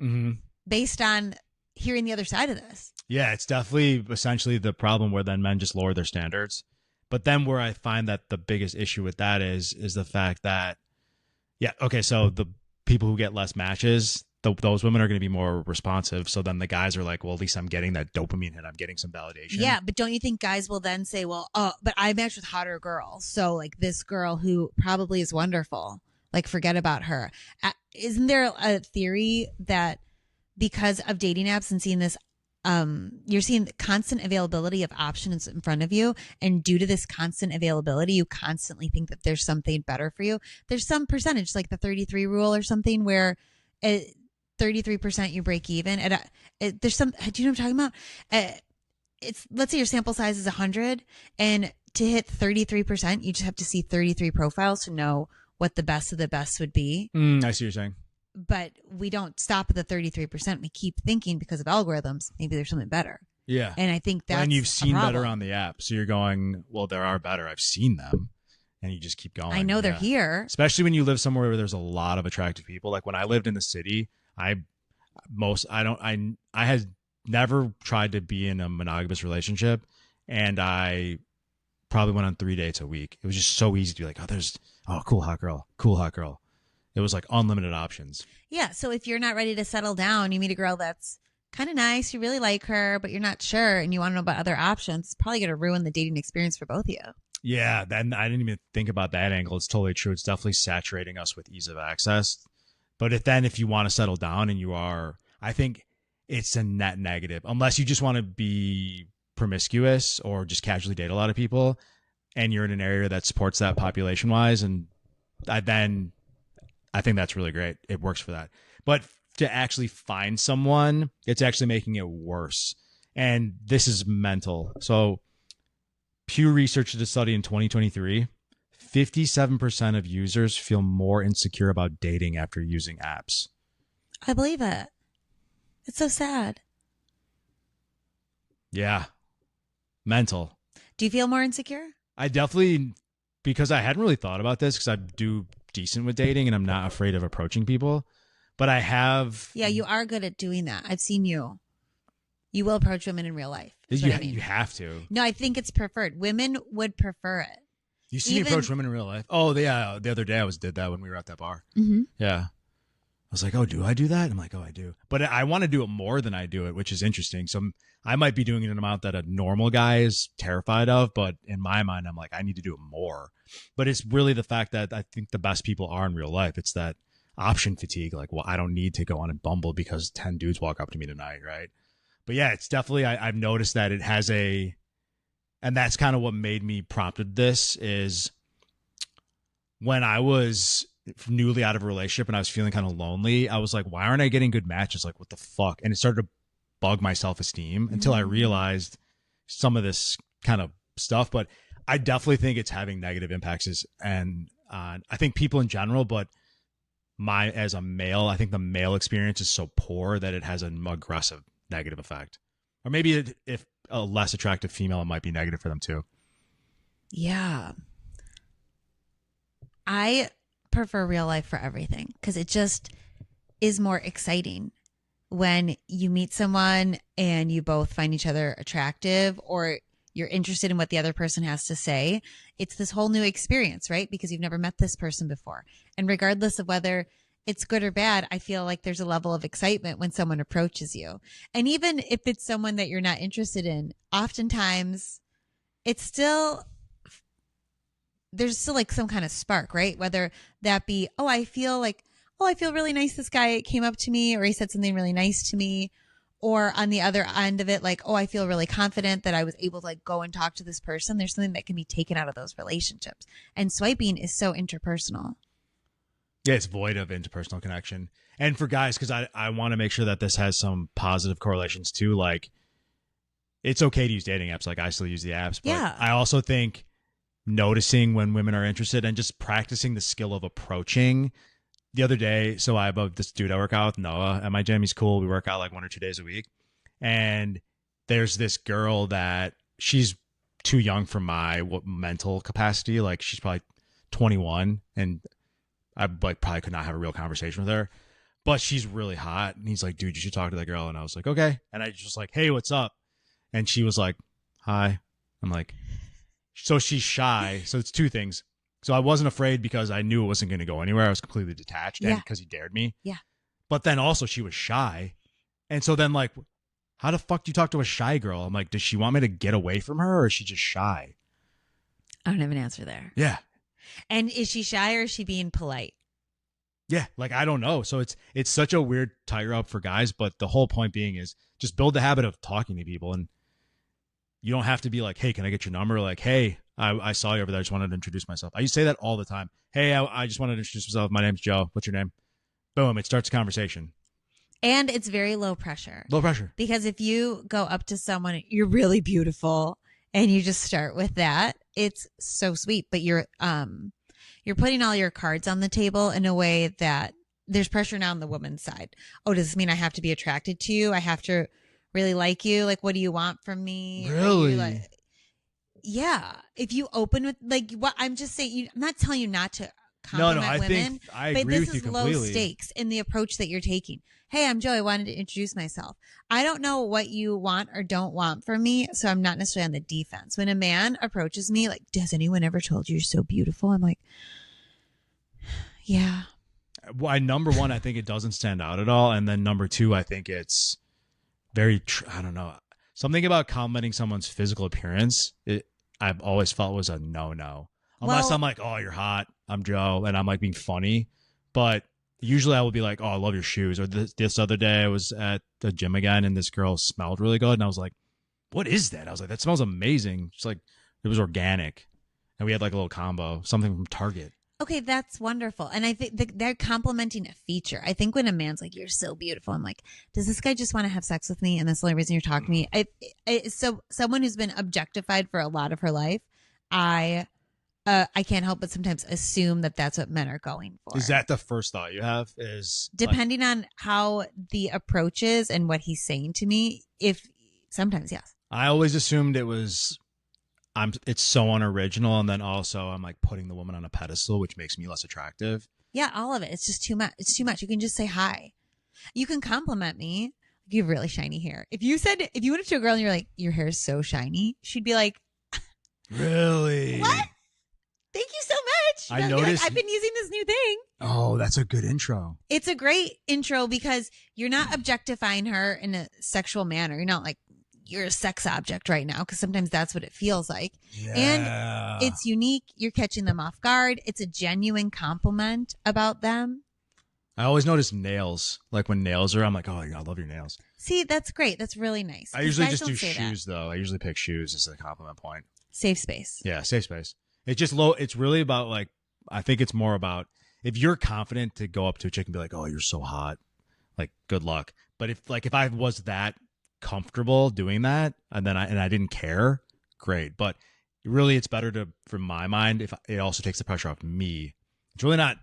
based on hearing the other side of this. Yeah, it's definitely essentially the problem where then men just lower their standards. But then where I find that the biggest issue with that is the fact that, yeah, okay, so the people who get less matches, those women are going to be more responsive. So then the guys are like, well, at least I'm getting that dopamine hit. I'm getting some validation. Yeah, but don't you think guys will then say, well, oh, but I matched with hotter girls. So like this girl who probably is wonderful, like forget about her. Isn't there a theory that because of dating apps and seeing this, you're seeing constant availability of options in front of you, and due to this constant availability, you constantly think that there's something better for you. There's some percentage, like the 33 rule or something, where 33% you break even. And there's some. Do you know what I'm talking about? It's, let's say your sample size is 100, and to hit 33%, you just have to see 33 profiles to know what the best of the best would be. I see what you're saying. But we don't stop at the 33%. We keep thinking because of algorithms, maybe there's something better. Yeah. And I think that's and you've seen better on the app. So you're going, well, there are better. I've seen them. And you just keep going. I know they're here. Especially when you live somewhere where there's a lot of attractive people. Like when I lived in the city, I had never tried to be in a monogamous relationship. And I probably went on 3 dates a week. It was just so easy to be like, cool hot girl. It was like unlimited options. Yeah. So if you're not ready to settle down, you meet a girl that's kind of nice, you really like her, but you're not sure and you want to know about other options, it's probably going to ruin the dating experience for both of you. Yeah. Then I didn't even think about that angle. It's totally true. It's definitely saturating us with ease of access. But if you want to settle down and you are, I think it's a net negative, unless you just want to be promiscuous or just casually date a lot of people and you're in an area that supports that population wise. And then I think that's really great. It works for that. But to actually find someone, it's actually making it worse. And this is mental. So Pew Research did a study in 2023. 57% of users feel more insecure about dating after using apps. I believe it. It's so sad. Yeah. Mental. Do you feel more insecure? I definitely, because I hadn't really thought about this because I do decent with dating and I'm not afraid of approaching people. But I have. Yeah, you are good at doing that. I've seen you. You will approach women in real life. You have to. No, I think it's preferred. Women would prefer it. You see me approach women in real life? Oh, yeah. The other day I did that when we were at that bar. Mm-hmm. Yeah. I was like, oh, do I do that? I'm like, oh, I do. But I want to do it more than I do it, which is interesting. So I might be doing it an amount that a normal guy is terrified of. But in my mind, I'm like, I need to do it more. But it's really the fact that I think the best people are in real life. It's that option fatigue. Like, well, I don't need to go on a Bumble because 10 dudes walk up to me tonight, right? But yeah, it's definitely, I've noticed that it has and that's kind of what made me prompted this is when I was newly out of a relationship and I was feeling kind of lonely, I was like, why aren't I getting good matches? Like, what the fuck? And it started to bug my self-esteem until I realized some of this kind of stuff. But I definitely think it's having negative impacts and I think people in general, but as a male, I think the male experience is so poor that it has an aggressive negative effect. Or maybe if a less attractive female, it might be negative for them too. Yeah. I prefer real life for everything because it just is more exciting when you meet someone and you both find each other attractive or you're interested in what the other person has to say. It's this whole new experience, right? Because you've never met this person before. And regardless of whether it's good or bad, I feel like there's a level of excitement when someone approaches you. And even if it's someone that you're not interested in, oftentimes it's still, there's still like some kind of spark, right? Whether that be, I feel really nice. This guy came up to me or he said something really nice to me. Or on the other end of it, like, I feel really confident that I was able to like go and talk to this person. There's something that can be taken out of those relationships. And swiping is so interpersonal. Yeah, it's void of interpersonal connection. And for guys, because I want to make sure that this has some positive correlations too. Like, it's okay to use dating apps. Like, I still use the apps. But yeah. I also think noticing when women are interested and just practicing the skill of approaching. The other day, so I have this dude I work out with, Noah, at my gym. He's cool. We work out like 1 or 2 days a week. And there's this girl that she's too young for my mental capacity. Like, she's probably 21 and I probably could not have a real conversation with her, but she's really hot. And he's like, dude, you should talk to that girl. And I was like, okay. And I just like, hey, what's up? And she was like, hi. I'm like, so she's shy. So it's two things. So I wasn't afraid because I knew it wasn't going to go anywhere. I was completely detached and because he dared me. Yeah. But then also she was shy. And so then like, how the fuck do you talk to a shy girl? I'm like, does she want me to get away from her or is she just shy? I don't have an answer there. Yeah. And is she shy or is she being polite? Yeah. Like, I don't know. So it's such a weird tightrope for guys. But the whole point being is just build the habit of talking to people. And you don't have to be like, hey, can I get your number? Like, hey, I saw you over there. I just wanted to introduce myself. I used to say that all the time. Hey, I just wanted to introduce myself. My name's Joe. What's your name? Boom. It starts a conversation. And it's very low pressure. Low pressure. Because if you go up to someone, you're really beautiful, and you just start with that, it's so sweet. But you're putting all your cards on the table in a way that there's pressure now on the woman's side. Oh, does this mean I have to be attracted to you? I have to really like you? Like, what do you want from me? Really? Yeah. If you open with like what I'm just saying, I'm not telling you not to compliment women. I agree with you completely. But this is low stakes in the approach that you're taking. Hey, I'm Joe. I wanted to introduce myself. I don't know what you want or don't want from me, so I'm not necessarily on the defense. When a man approaches me, like, has anyone ever told you you're so beautiful? I'm like, yeah. Well, number one, I think it doesn't stand out at all. And then number two, I think it's very, I don't know. Something about complimenting someone's physical appearance, I've always felt was a no-no. Unless I'm like, oh, you're hot. I'm Joe. And I'm like being funny. But usually I will be like, oh, I love your shoes. Or this other day I was at the gym again and this girl smelled really good. And I was like, what is that? I was like, that smells amazing. It's like, it was organic. And we had like a little combo, something from Target. Okay, that's wonderful. And I think they're complimenting a feature. I think when a man's like, you're so beautiful, I'm like, does this guy just want to have sex with me? And that's the only reason you're talking to me. So someone who's been objectified for a lot of her life, I can't help but sometimes assume that that's what men are going for. Is that the first thought you have? Is depending on how the approach is and what he's saying to me, if sometimes, yes. I always assumed it was, it's so unoriginal, and then also I'm like putting the woman on a pedestal, which makes me less attractive. Yeah, all of it. It's just too much. It's too much. You can just say hi. You can compliment me. You have really shiny hair. If you went up to a girl and you're like, your hair is so shiny, she'd be like, really? What? Thank you so much. I noticed. I've been using this new thing. Oh, that's a good intro. It's a great intro because you're not objectifying her in a sexual manner. You're not like, you're a sex object right now, because sometimes that's what it feels like. Yeah. And it's unique. You're catching them off guard. It's a genuine compliment about them. I always notice nails. Like when nails are, I'm like, oh, I love your nails. See, that's great. That's really nice. I usually just do shoes, though. I usually pick shoes as a compliment point. Safe space. Yeah, safe space. It's just low. It's really about like, I think it's more about if you're confident to go up to a chick and be like, oh, you're so hot. Like, good luck. But if I was that comfortable doing that and I didn't care, great. But really, it's better to, from my mind, if it also takes the pressure off me. It's really not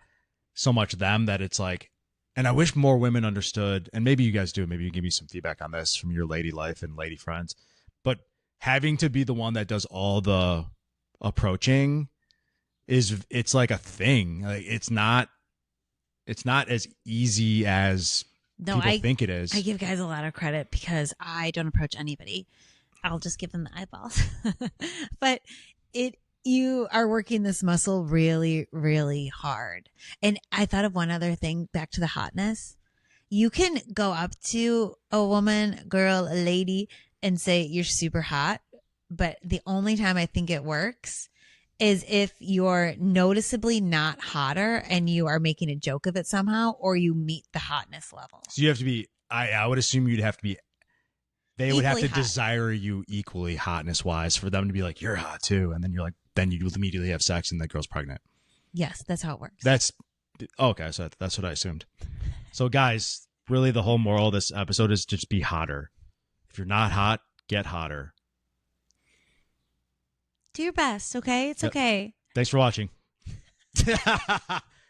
so much them that it's like, and I wish more women understood, and maybe you guys do, maybe you give me some feedback on this from your lady life and lady friends, but having to be the one that does all the approaching it's like a thing. Like it's not as easy as people think it is. I give guys a lot of credit because I don't approach anybody. I'll just give them the eyeballs. But you are working this muscle really, really hard. And I thought of one other thing back to the hotness. You can go up to a woman, girl, a lady, and say you're super hot. But the only time I think it works is if you're noticeably not hotter and you are making a joke of it somehow, or you meet the hotness level. So you have to be, I would assume you'd have to be, they would have to desire you equally hotness wise for them to be like, you're hot too. And then you're like, then you immediately have sex and the girl's pregnant. Yes, that's how it works. That's okay. So that's what I assumed. So guys, really the whole moral of this episode is just be hotter. If you're not hot, get hotter. Do your best, okay? It's okay. Thanks for watching.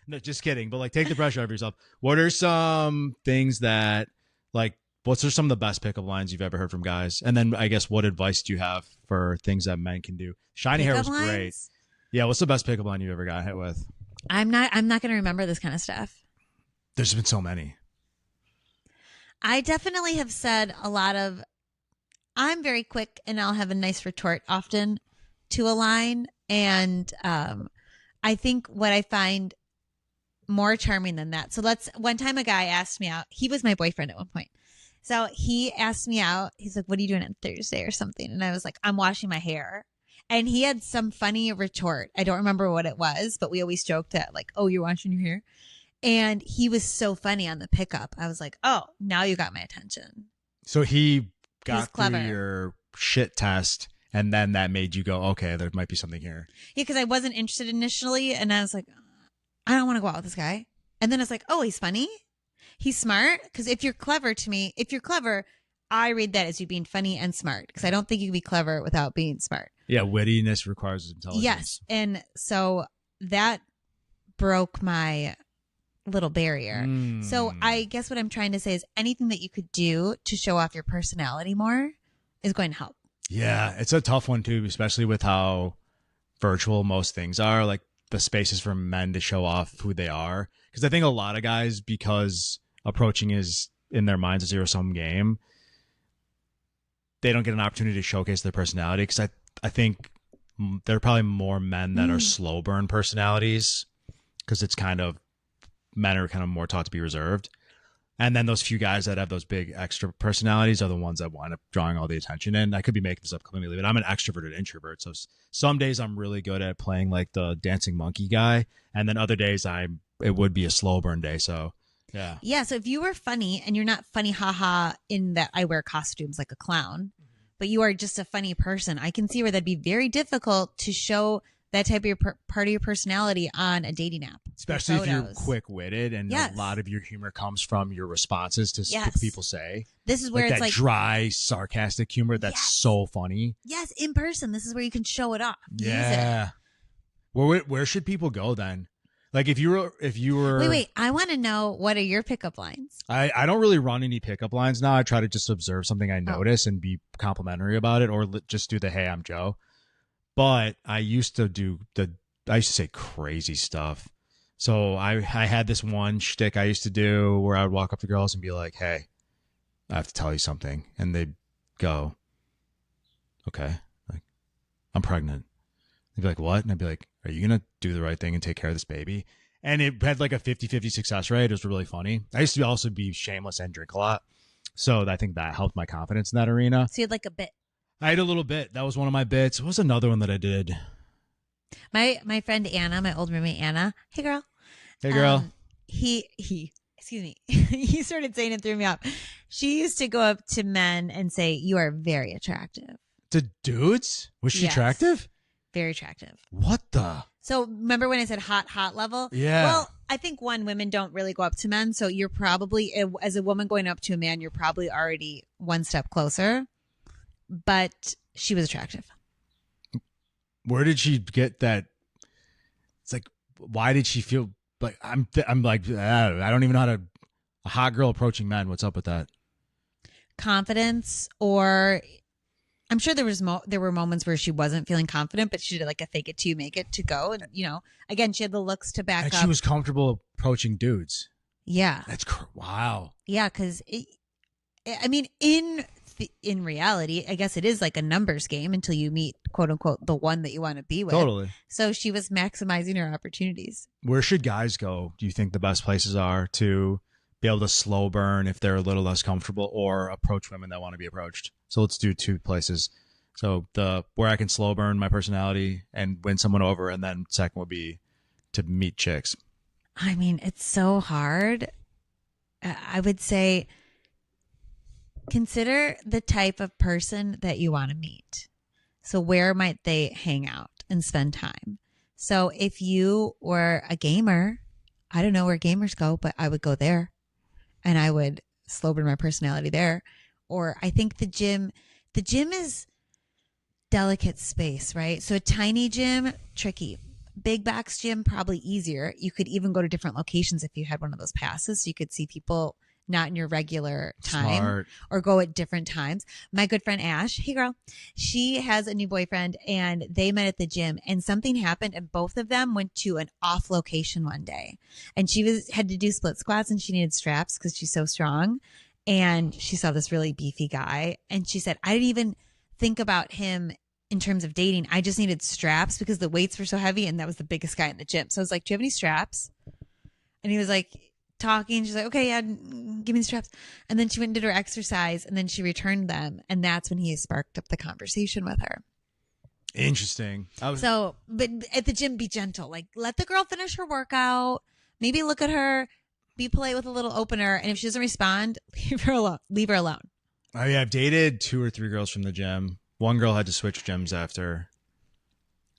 No, just kidding. But like, take the pressure off yourself. What are some things that, like, what's some of the best pickup lines you've ever heard from guys? And then I guess what advice do you have for things that men can do? Shiny hair was great. Yeah, what's the best pickup line you've ever got hit with? I'm not going to remember this kind of stuff. There's been so many. I definitely have said a lot of, I'm very quick and I'll have a nice retort often to a line. And I think what I find more charming than that. So one time a guy asked me out. He was my boyfriend at one point. So he asked me out. He's like, what are you doing on Thursday or something? And I was like, I'm washing my hair. And he had some funny retort. I don't remember what it was, but we always joked that like, oh, you're washing your hair. And he was so funny on the pickup. I was like, oh, now you got my attention. So he got through your shit test. And then that made you go, okay, there might be something here. Yeah, because I wasn't interested initially. And I was like, I don't want to go out with this guy. And then I was like, oh, he's funny. He's smart. Because if you're clever to me, I read that as you being funny and smart. Because I don't think you can be clever without being smart. Yeah, wittiness requires intelligence. Yes. And so that broke my little barrier. So I guess what I'm trying to say is anything that you could do to show off your personality more is going to help. Yeah, it's a tough one too, especially with how virtual most things are. Like the spaces for men to show off who they are. Because I think a lot of guys, because approaching is in their minds a zero-sum game, they don't get an opportunity to showcase their personality. Because I think there are probably more men that are slow burn personalities, because it's kind of, men are kind of more taught to be reserved. And then those few guys that have those big extra personalities are the ones that wind up drawing all the attention. And I could be making this up completely, but I'm an extroverted introvert. So some days I'm really good at playing like the dancing monkey guy. And then other days it would be a slow burn day. So Yeah. Yeah. So if you were funny and you're not funny, haha, in that I wear costumes like a clown, but you are just a funny person, I can see where that'd be very difficult to show that type of your part of your personality on a dating app. Especially if you're quick-witted and a lot of your humor comes from your responses to people say. This is where it's that like dry, sarcastic humor that's so funny. Yes, in person. This is where you can show it off. Yeah. Where should people go then? Like if you were Wait, I want to know, what are your pickup lines? I don't really run any pickup lines now. I try to just observe something I notice and be complimentary about it, or just do the "Hey, I'm Joe." But I used to say crazy stuff. So I had this one shtick I used to do where I would walk up to girls and be like, "Hey, I have to tell you something," and they'd go, "Okay, like I'm pregnant." They'd be like, "What?" And I'd be like, "Are you going to do the right thing and take care of this baby?" And it had like a 50-50 success rate. It was really funny. I used to also be shameless and drink a lot. So I think that helped my confidence in that arena. So you had like a bit. I had a little bit. That was one of my bits. What was another one that I did? My friend Anna, my old roommate Anna. Hey, girl. Hey, girl. He excuse me. He started saying it, threw me off. She used to go up to men and say, "You are very attractive." To dudes? Was she attractive? Very attractive. What the? So remember when I said hot level? Yeah. Well, I think women don't really go up to men. So you're probably, as a woman going up to a man, you're probably already one step closer. But she was attractive. Where did she get that? It's like, why did she feel like I'm like, I don't even know how to, a hot girl approaching men. What's up with that? Confidence, or I'm sure there were moments where she wasn't feeling confident, but she did like a fake it till you make it to go. And, again, she had the looks to back and up. She was comfortable approaching dudes. Yeah. That's wow. Yeah. Cause in reality, I guess it is like a numbers game until you meet, quote unquote, the one that you want to be with. Totally. So she was maximizing her opportunities. Where should guys go? Do you think the best places are to be able to slow burn if they're a little less comfortable, or approach women that want to be approached? So let's do two places. So where I can slow burn my personality and win someone over, and then second would be to meet chicks. I mean, it's so hard. I would say consider the type of person that you want to meet. So where might they hang out and spend time? So if you were a gamer, I don't know where gamers go, but I would go there and I would slow burn my personality there. Or I think the gym is delicate space, right? So a tiny gym, tricky. Big box gym, probably easier. You could even go to different locations if you had one of those passes. So you could see people not in your regular time. Smart. Or go at different times. My good friend Ash, hey girl, she has a new boyfriend and they met at the gym and something happened and both of them went to an off location one day. And she had to do split squats and she needed straps because she's so strong. And she saw this really beefy guy and she said, I didn't even think about him in terms of dating. I just needed straps because the weights were so heavy and that was the biggest guy in the gym. So I was like, do you have any straps? And he was like, talking. She's like, okay, yeah, give me the straps. And then she went and did her exercise and then she returned them. And that's when he sparked up the conversation with her. Interesting. But at the gym, be gentle. Like, let the girl finish her workout. Maybe look at her, be polite with a little opener. And if she doesn't respond, leave her alone. Oh, yeah. I've dated 2 or 3 girls from the gym. One girl had to switch gyms after.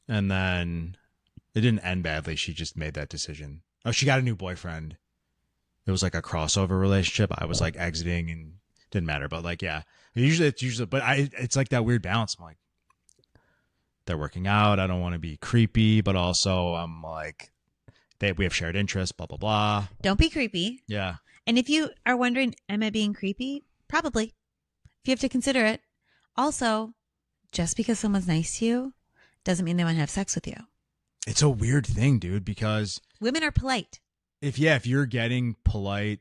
And then it didn't end badly. She just made that decision. Oh, she got a new boyfriend. It was like a crossover relationship. I was like exiting and didn't matter. But like, yeah, it's like that weird balance. I'm like, they're working out. I don't want to be creepy, but also I'm like, we have shared interests, blah, blah, blah. Don't be creepy. Yeah. And if you are wondering, am I being creepy? Probably. If you have to consider it. Also, just because someone's nice to you doesn't mean they want to have sex with you. It's a weird thing, dude, because women are polite. If you're getting polite,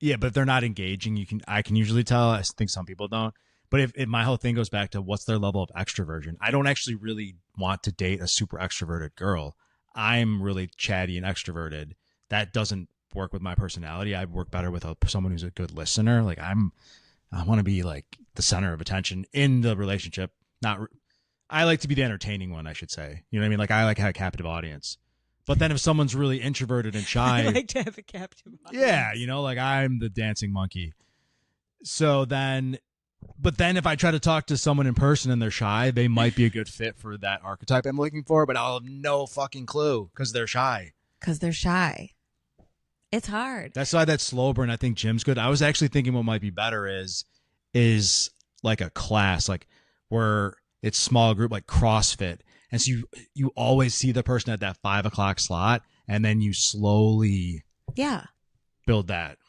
but if they're not engaging, I can usually tell. I think some people don't. But if my whole thing goes back to what's their level of extroversion, I don't actually really want to date a super extroverted girl. I'm really chatty and extroverted. That doesn't work with my personality. I work better with someone who's a good listener. Like I want to be like the center of attention in the relationship. I like to be the entertaining one, I should say. You know what I mean? Like I like to have a captive audience. But then if someone's really introverted and shy, I like to have a captive audience. yeah, you know, like I'm the dancing monkey. So then, but then if I try to talk to someone in person and they're shy, they might be a good fit for that archetype I'm looking for, but I'll have no fucking clue because they're shy. Because they're shy. It's hard. That's why that slow burn, I think Jim's good. I was actually thinking what might be better is like a class, like where it's small group, like CrossFit. And so you always see the person at that 5 o'clock slot, and then you slowly build that.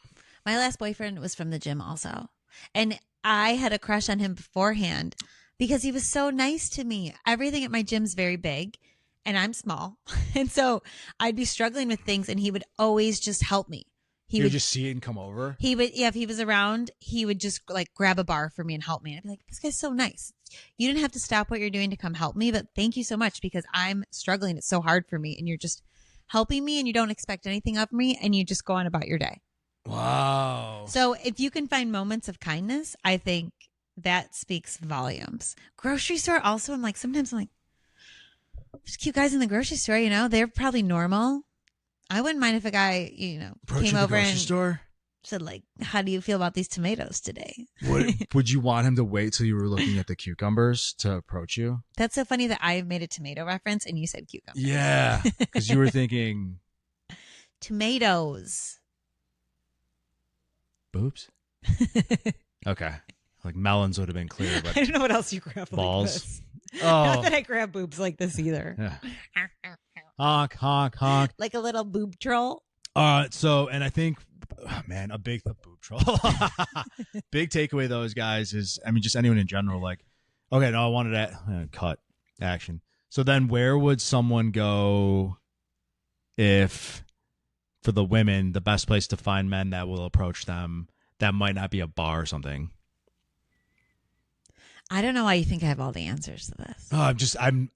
My last boyfriend was from the gym also. And I had a crush on him beforehand because he was so nice to me. Everything at my gym's very big and I'm small. And so I'd be struggling with things and he would always just help me. He would just see it and come over? He would, if he was around, he would just like grab a bar for me and help me. And I'd be like, this guy's so nice. You didn't have to stop what you're doing to come help me, but thank you so much because I'm struggling. It's so hard for me. And you're just helping me and you don't expect anything of me and you just go on about your day. Wow. So if you can find moments of kindness, I think that speaks volumes. Grocery store also, sometimes I'm like, there's cute guys in the grocery store, you know, they're probably normal. I wouldn't mind if a guy, you know, came over and store? said like, how do you feel about these tomatoes today? Would you want him to wait till you were looking at the cucumbers to approach you? That's so funny that I made a tomato reference and you said cucumber. Yeah, because you were thinking tomatoes. Boobs? Okay. Like melons would have been clear, but I don't know what else you grab. balls. Like this. Oh. Not that I grab boobs like this either. Yeah. Honk, honk, honk. Like a little boob troll. So, and I think, man, a big boob troll. Big takeaway, though, guys, is, I mean, just anyone in general, like, okay, no, I wanted to cut action. So then where would someone go if, for the women, the best place to find men that will approach them, that might not be a bar or something? I don't know why you think I have all the answers to this. Oh,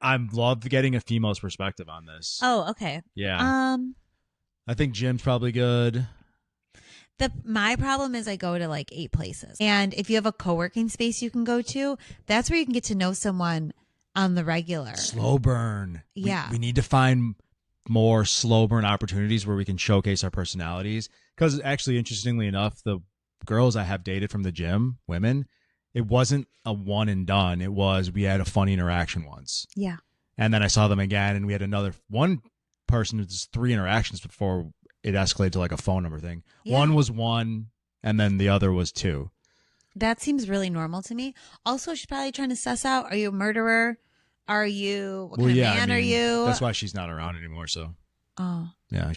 I'm love getting a female's perspective on this. Oh, okay. Yeah. I think Jim's probably good. My problem is I go to like 8 places. And if you have a co-working space you can go to, that's where you can get to know someone on the regular. Slow burn. Yeah. We need to find more slow burn opportunities where we can showcase our personalities. Because actually, interestingly enough, the girls I have dated from the gym, women, it wasn't a one and done. It was, we had a funny interaction once. Yeah. And then I saw them again and we had another one person. It was 3 interactions before it escalated to like a phone number thing. Yeah. One was 1 and then the other was 2. That seems really normal to me. Also, she's probably trying to suss out, are you a murderer? What kind of man are you? That's why she's not around anymore. So, oh. Yeah.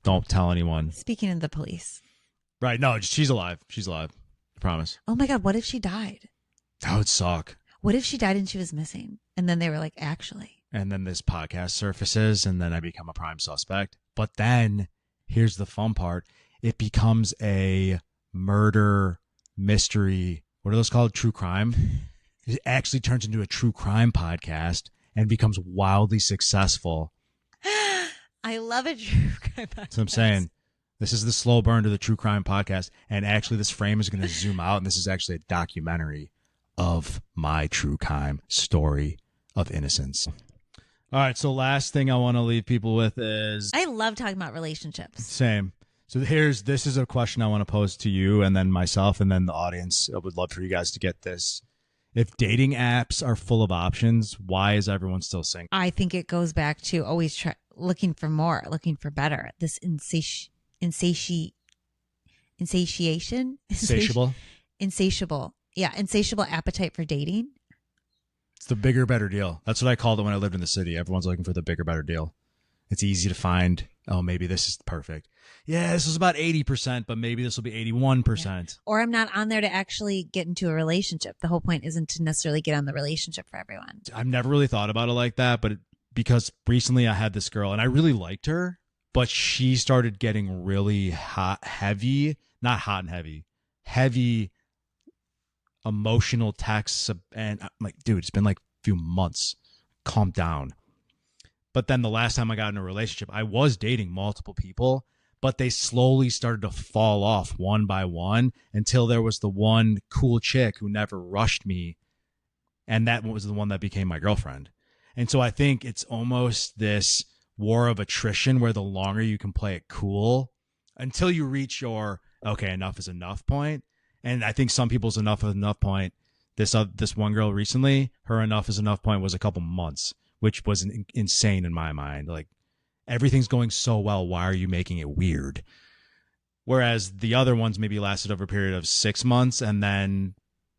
Don't tell anyone. Speaking of the police. Right. No, she's alive. She's alive. I promise. Oh my God. What if she died? That would suck. What if she died and she was missing? And then they were like, actually. And then this podcast surfaces and then I become a prime suspect. But then here's the fun part. It becomes a murder mystery. What are those called? True crime. It actually turns into a true crime podcast and becomes wildly successful. I love a true crime podcast. That's what I'm saying. This is the slow burn to the true crime podcast. And actually this frame is going to zoom out. And this is actually a documentary of my true crime story of innocence. All right. So last thing I want to leave people with is, I love talking about relationships. Same. So this is a question I want to pose to you and then myself and then the audience. I would love for you guys to get this. If dating apps are full of options, why is everyone still single? I think it goes back to always looking for more, looking for better. This insatiation. Yeah, insatiable appetite for dating. It's the bigger, better deal. That's what I called it when I lived in the city. Everyone's looking for the bigger, better deal. It's easy to find. Oh, maybe this is perfect. Yeah, this is about 80%, but maybe this will be 81%. Yeah. Or I'm not on there to actually get into a relationship. The whole point isn't to necessarily get on the relationship for everyone. I've never really thought about it like that, but because recently I had this girl and I really liked her, but she started getting really heavy emotional texts. And I'm like, dude, it's been like a few months. Calm down. But then the last time I got in a relationship, I was dating multiple people, but they slowly started to fall off one by one until there was the one cool chick who never rushed me. And that was the one that became my girlfriend. And so I think it's almost this, war of attrition where the longer you can play it cool until you reach your okay, enough is enough point. And I think some people's enough is enough point. This one girl recently, her enough is enough point was a couple months, which was insane in my mind. Like, everything's going so well. Why are you making it weird? Whereas the other ones maybe lasted over a period of 6 months, and then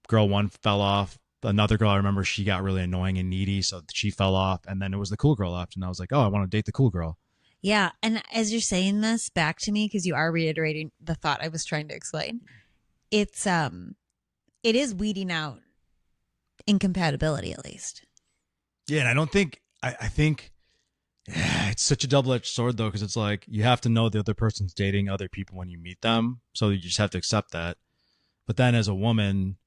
girl one fell off. Another girl, I remember, she got really annoying and needy, so she fell off, and then it was the cool girl left, and I was like, oh, I want to date the cool girl. Yeah, and as you're saying this back to me, because you are reiterating the thought I was trying to explain, it is weeding out incompatibility, at least. Yeah, and I don't think I think it's such a double-edged sword, though, because it's like you have to know the other person's dating other people when you meet them, so you just have to accept that. But then as a woman,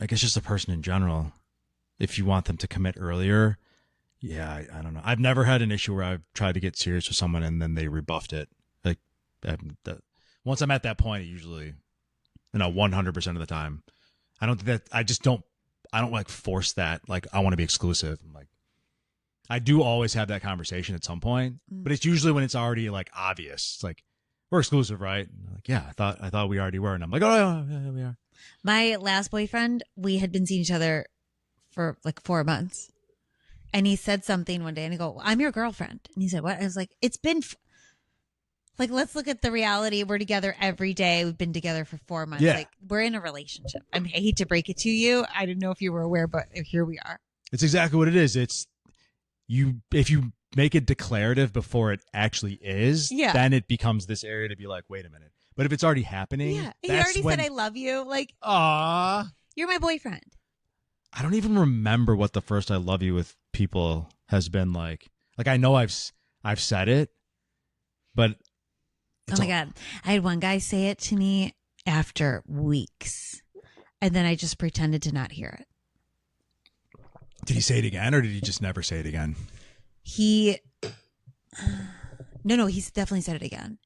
I guess just a person in general, if you want them to commit earlier, yeah, I don't know. I've never had an issue where I've tried to get serious with someone and then they rebuffed it. Like, once I'm at that point, usually, 100% of the time, I don't think that, I don't like force that. Like, I want to be exclusive. I'm like, I do always have that conversation at some point, but it's usually when it's already like obvious. It's like, we're exclusive, right? And I'm like, yeah, I thought we already were. And I'm like, oh, yeah, we are. My last boyfriend, we had been seeing each other for like 4 months. And he said something one day and I go, I'm your girlfriend. And he said, what? I was like, it's been like, let's look at the reality. We're together every day. We've been together for 4 months. Yeah. Like, we're in a relationship. I hate to break it to you. I didn't know if you were aware, but here we are. It's exactly what it is. It's if you make it declarative before it actually is, then it becomes this area to be like, wait a minute. But if it's already happening, he already said I love you. Like, you're my boyfriend. I don't even remember what the first I love you with people has been like. Like, I know I've said it, but oh my God. I had one guy say it to me after weeks, and then I just pretended to not hear it. Did he say it again, or did he just never say it again? No, he's definitely said it again.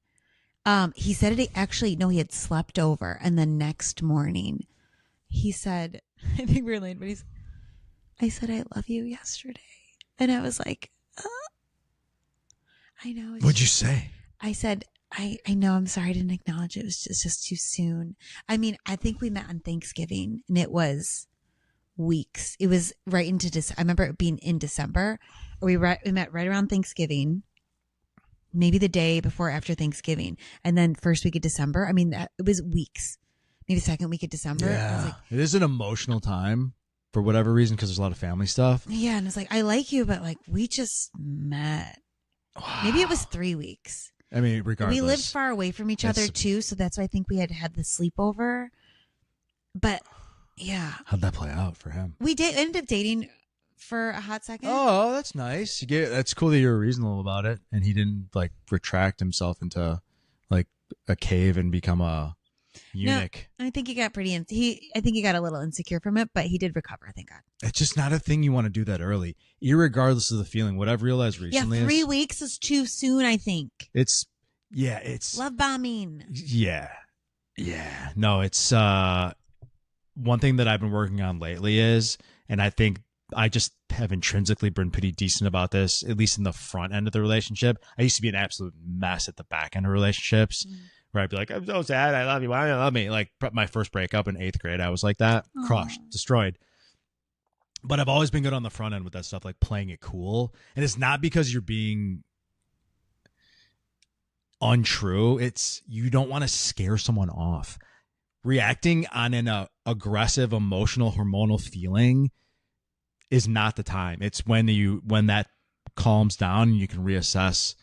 He said it actually, no, he had slept over, and the next morning he said, I think we were late, but I said, I love you yesterday. And I was like, I know. What'd you say? I said, I know, I'm sorry I didn't acknowledge it. It's just too soon. I mean, I think we met on Thanksgiving, and it was weeks. It was right into I remember it being in December. We met right around Thanksgiving, maybe the day before after Thanksgiving, and then first week of December. I mean, it was weeks. Maybe the second week of December. Yeah, I was like, it is an emotional time for whatever reason because there's a lot of family stuff. Yeah, and it's like, I like you, but like we just met. Wow. Maybe it was 3 weeks. I mean, regardless, we lived far away from each other too, so that's why I think we had the sleepover. But yeah, how'd that play out for him? We ended up dating for a hot second. Oh, that's nice. That's cool that you were reasonable about it, and he didn't like retract himself into like a cave and become a eunuch. No, I think he got pretty. I think he got a little insecure from it, but he did recover. Thank God. It's just not a thing you want to do that early, irregardless of the feeling. What I've realized recently, 3 weeks is too soon. I think it's love bombing. Yeah. No, it's one thing that I've been working on lately is, and I think I just have intrinsically been pretty decent about this, at least in the front end of the relationship. I used to be an absolute mess at the back end of relationships. Where I'd be like, I'm so sad. I love you. Why don't you love me? Like my first breakup in 8th grade, I was like that. Aww. Crushed, destroyed. But I've always been good on the front end with that stuff, like playing it cool. And it's not because you're being untrue. It's you don't want to scare someone off. Reacting on an aggressive, emotional, hormonal feeling is not the time. It's when that calms down and you can reassess,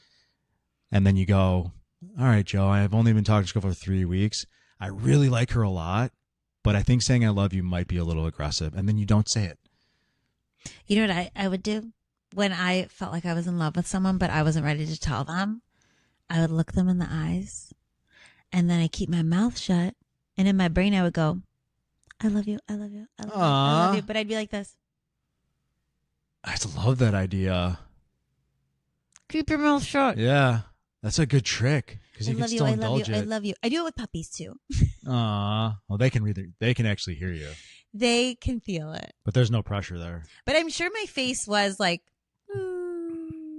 and then you go, all right, Joe, I've only been talking to this girl for 3 weeks. I really like her a lot, but I think saying I love you might be a little aggressive. And then you don't say it. You know what I would do when I felt like I was in love with someone, but I wasn't ready to tell them? I would look them in the eyes, and then I keep my mouth shut. And in my brain, I would go, I love you. I love you. I love you. I love you. But I'd be like this. I just love that idea. Keep your mouth shut. Yeah. That's a good trick because you can still indulge it. I love you. I do it with puppies too. Well, they can actually hear you. They can feel it. But there's no pressure there. But I'm sure my face was like,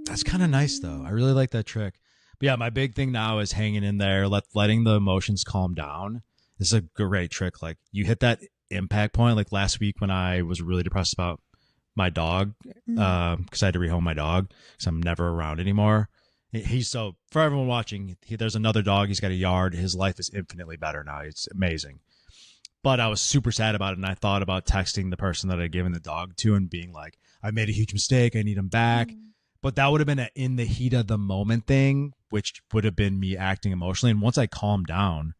That's kind of nice, though. I really like that trick. But yeah, my big thing now is hanging in there, letting the emotions calm down. This is a great trick. Like you hit that impact point. Like last week when I was really depressed about my dog, because I had to rehome my dog because I'm never around anymore. He's so, for everyone watching, there's another dog. He's got a yard. His life is infinitely better now. It's amazing. But I was super sad about it, and I thought about texting the person that I'd given the dog to and being like, I made a huge mistake. I need him back. But that would have been an in the heat of the moment thing, which would have been me acting emotionally. And once I calmed down,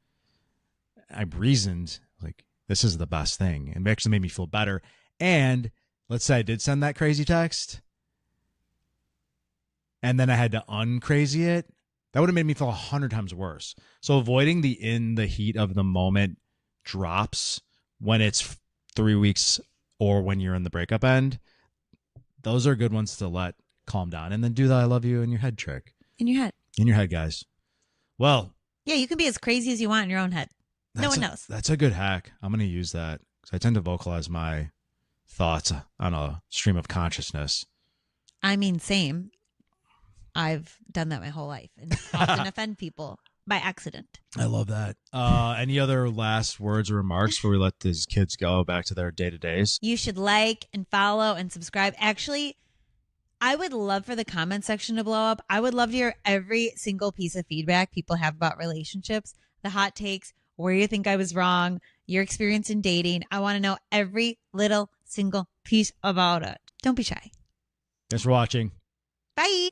I reasoned, like, this is the best thing. It actually made me feel better. And let's say I did send that crazy text, and then I had to uncrazy it. That would have made me feel 100 times worse. So avoiding the in the heat of the moment drops when it's 3 weeks or when you're in the breakup end, those are good ones to let calm down. And then do the I love you in your head trick. In your head. In your head, guys. Well. Yeah, you can be as crazy as you want in your own head. No one knows. That's a good hack. I'm going to use that because I tend to vocalize my thoughts on a stream of consciousness. I mean, same. I've done that my whole life and often offend people by accident. I love that. Any other last words or remarks before we let these kids go back to their day-to-days? You should like and follow and subscribe. Actually, I would love for the comment section to blow up. I would love to hear every single piece of feedback people have about relationships, the hot takes, where you think I was wrong, your experience in dating. I want to know every little single piece about it. Don't be shy. Thanks for watching. Bye.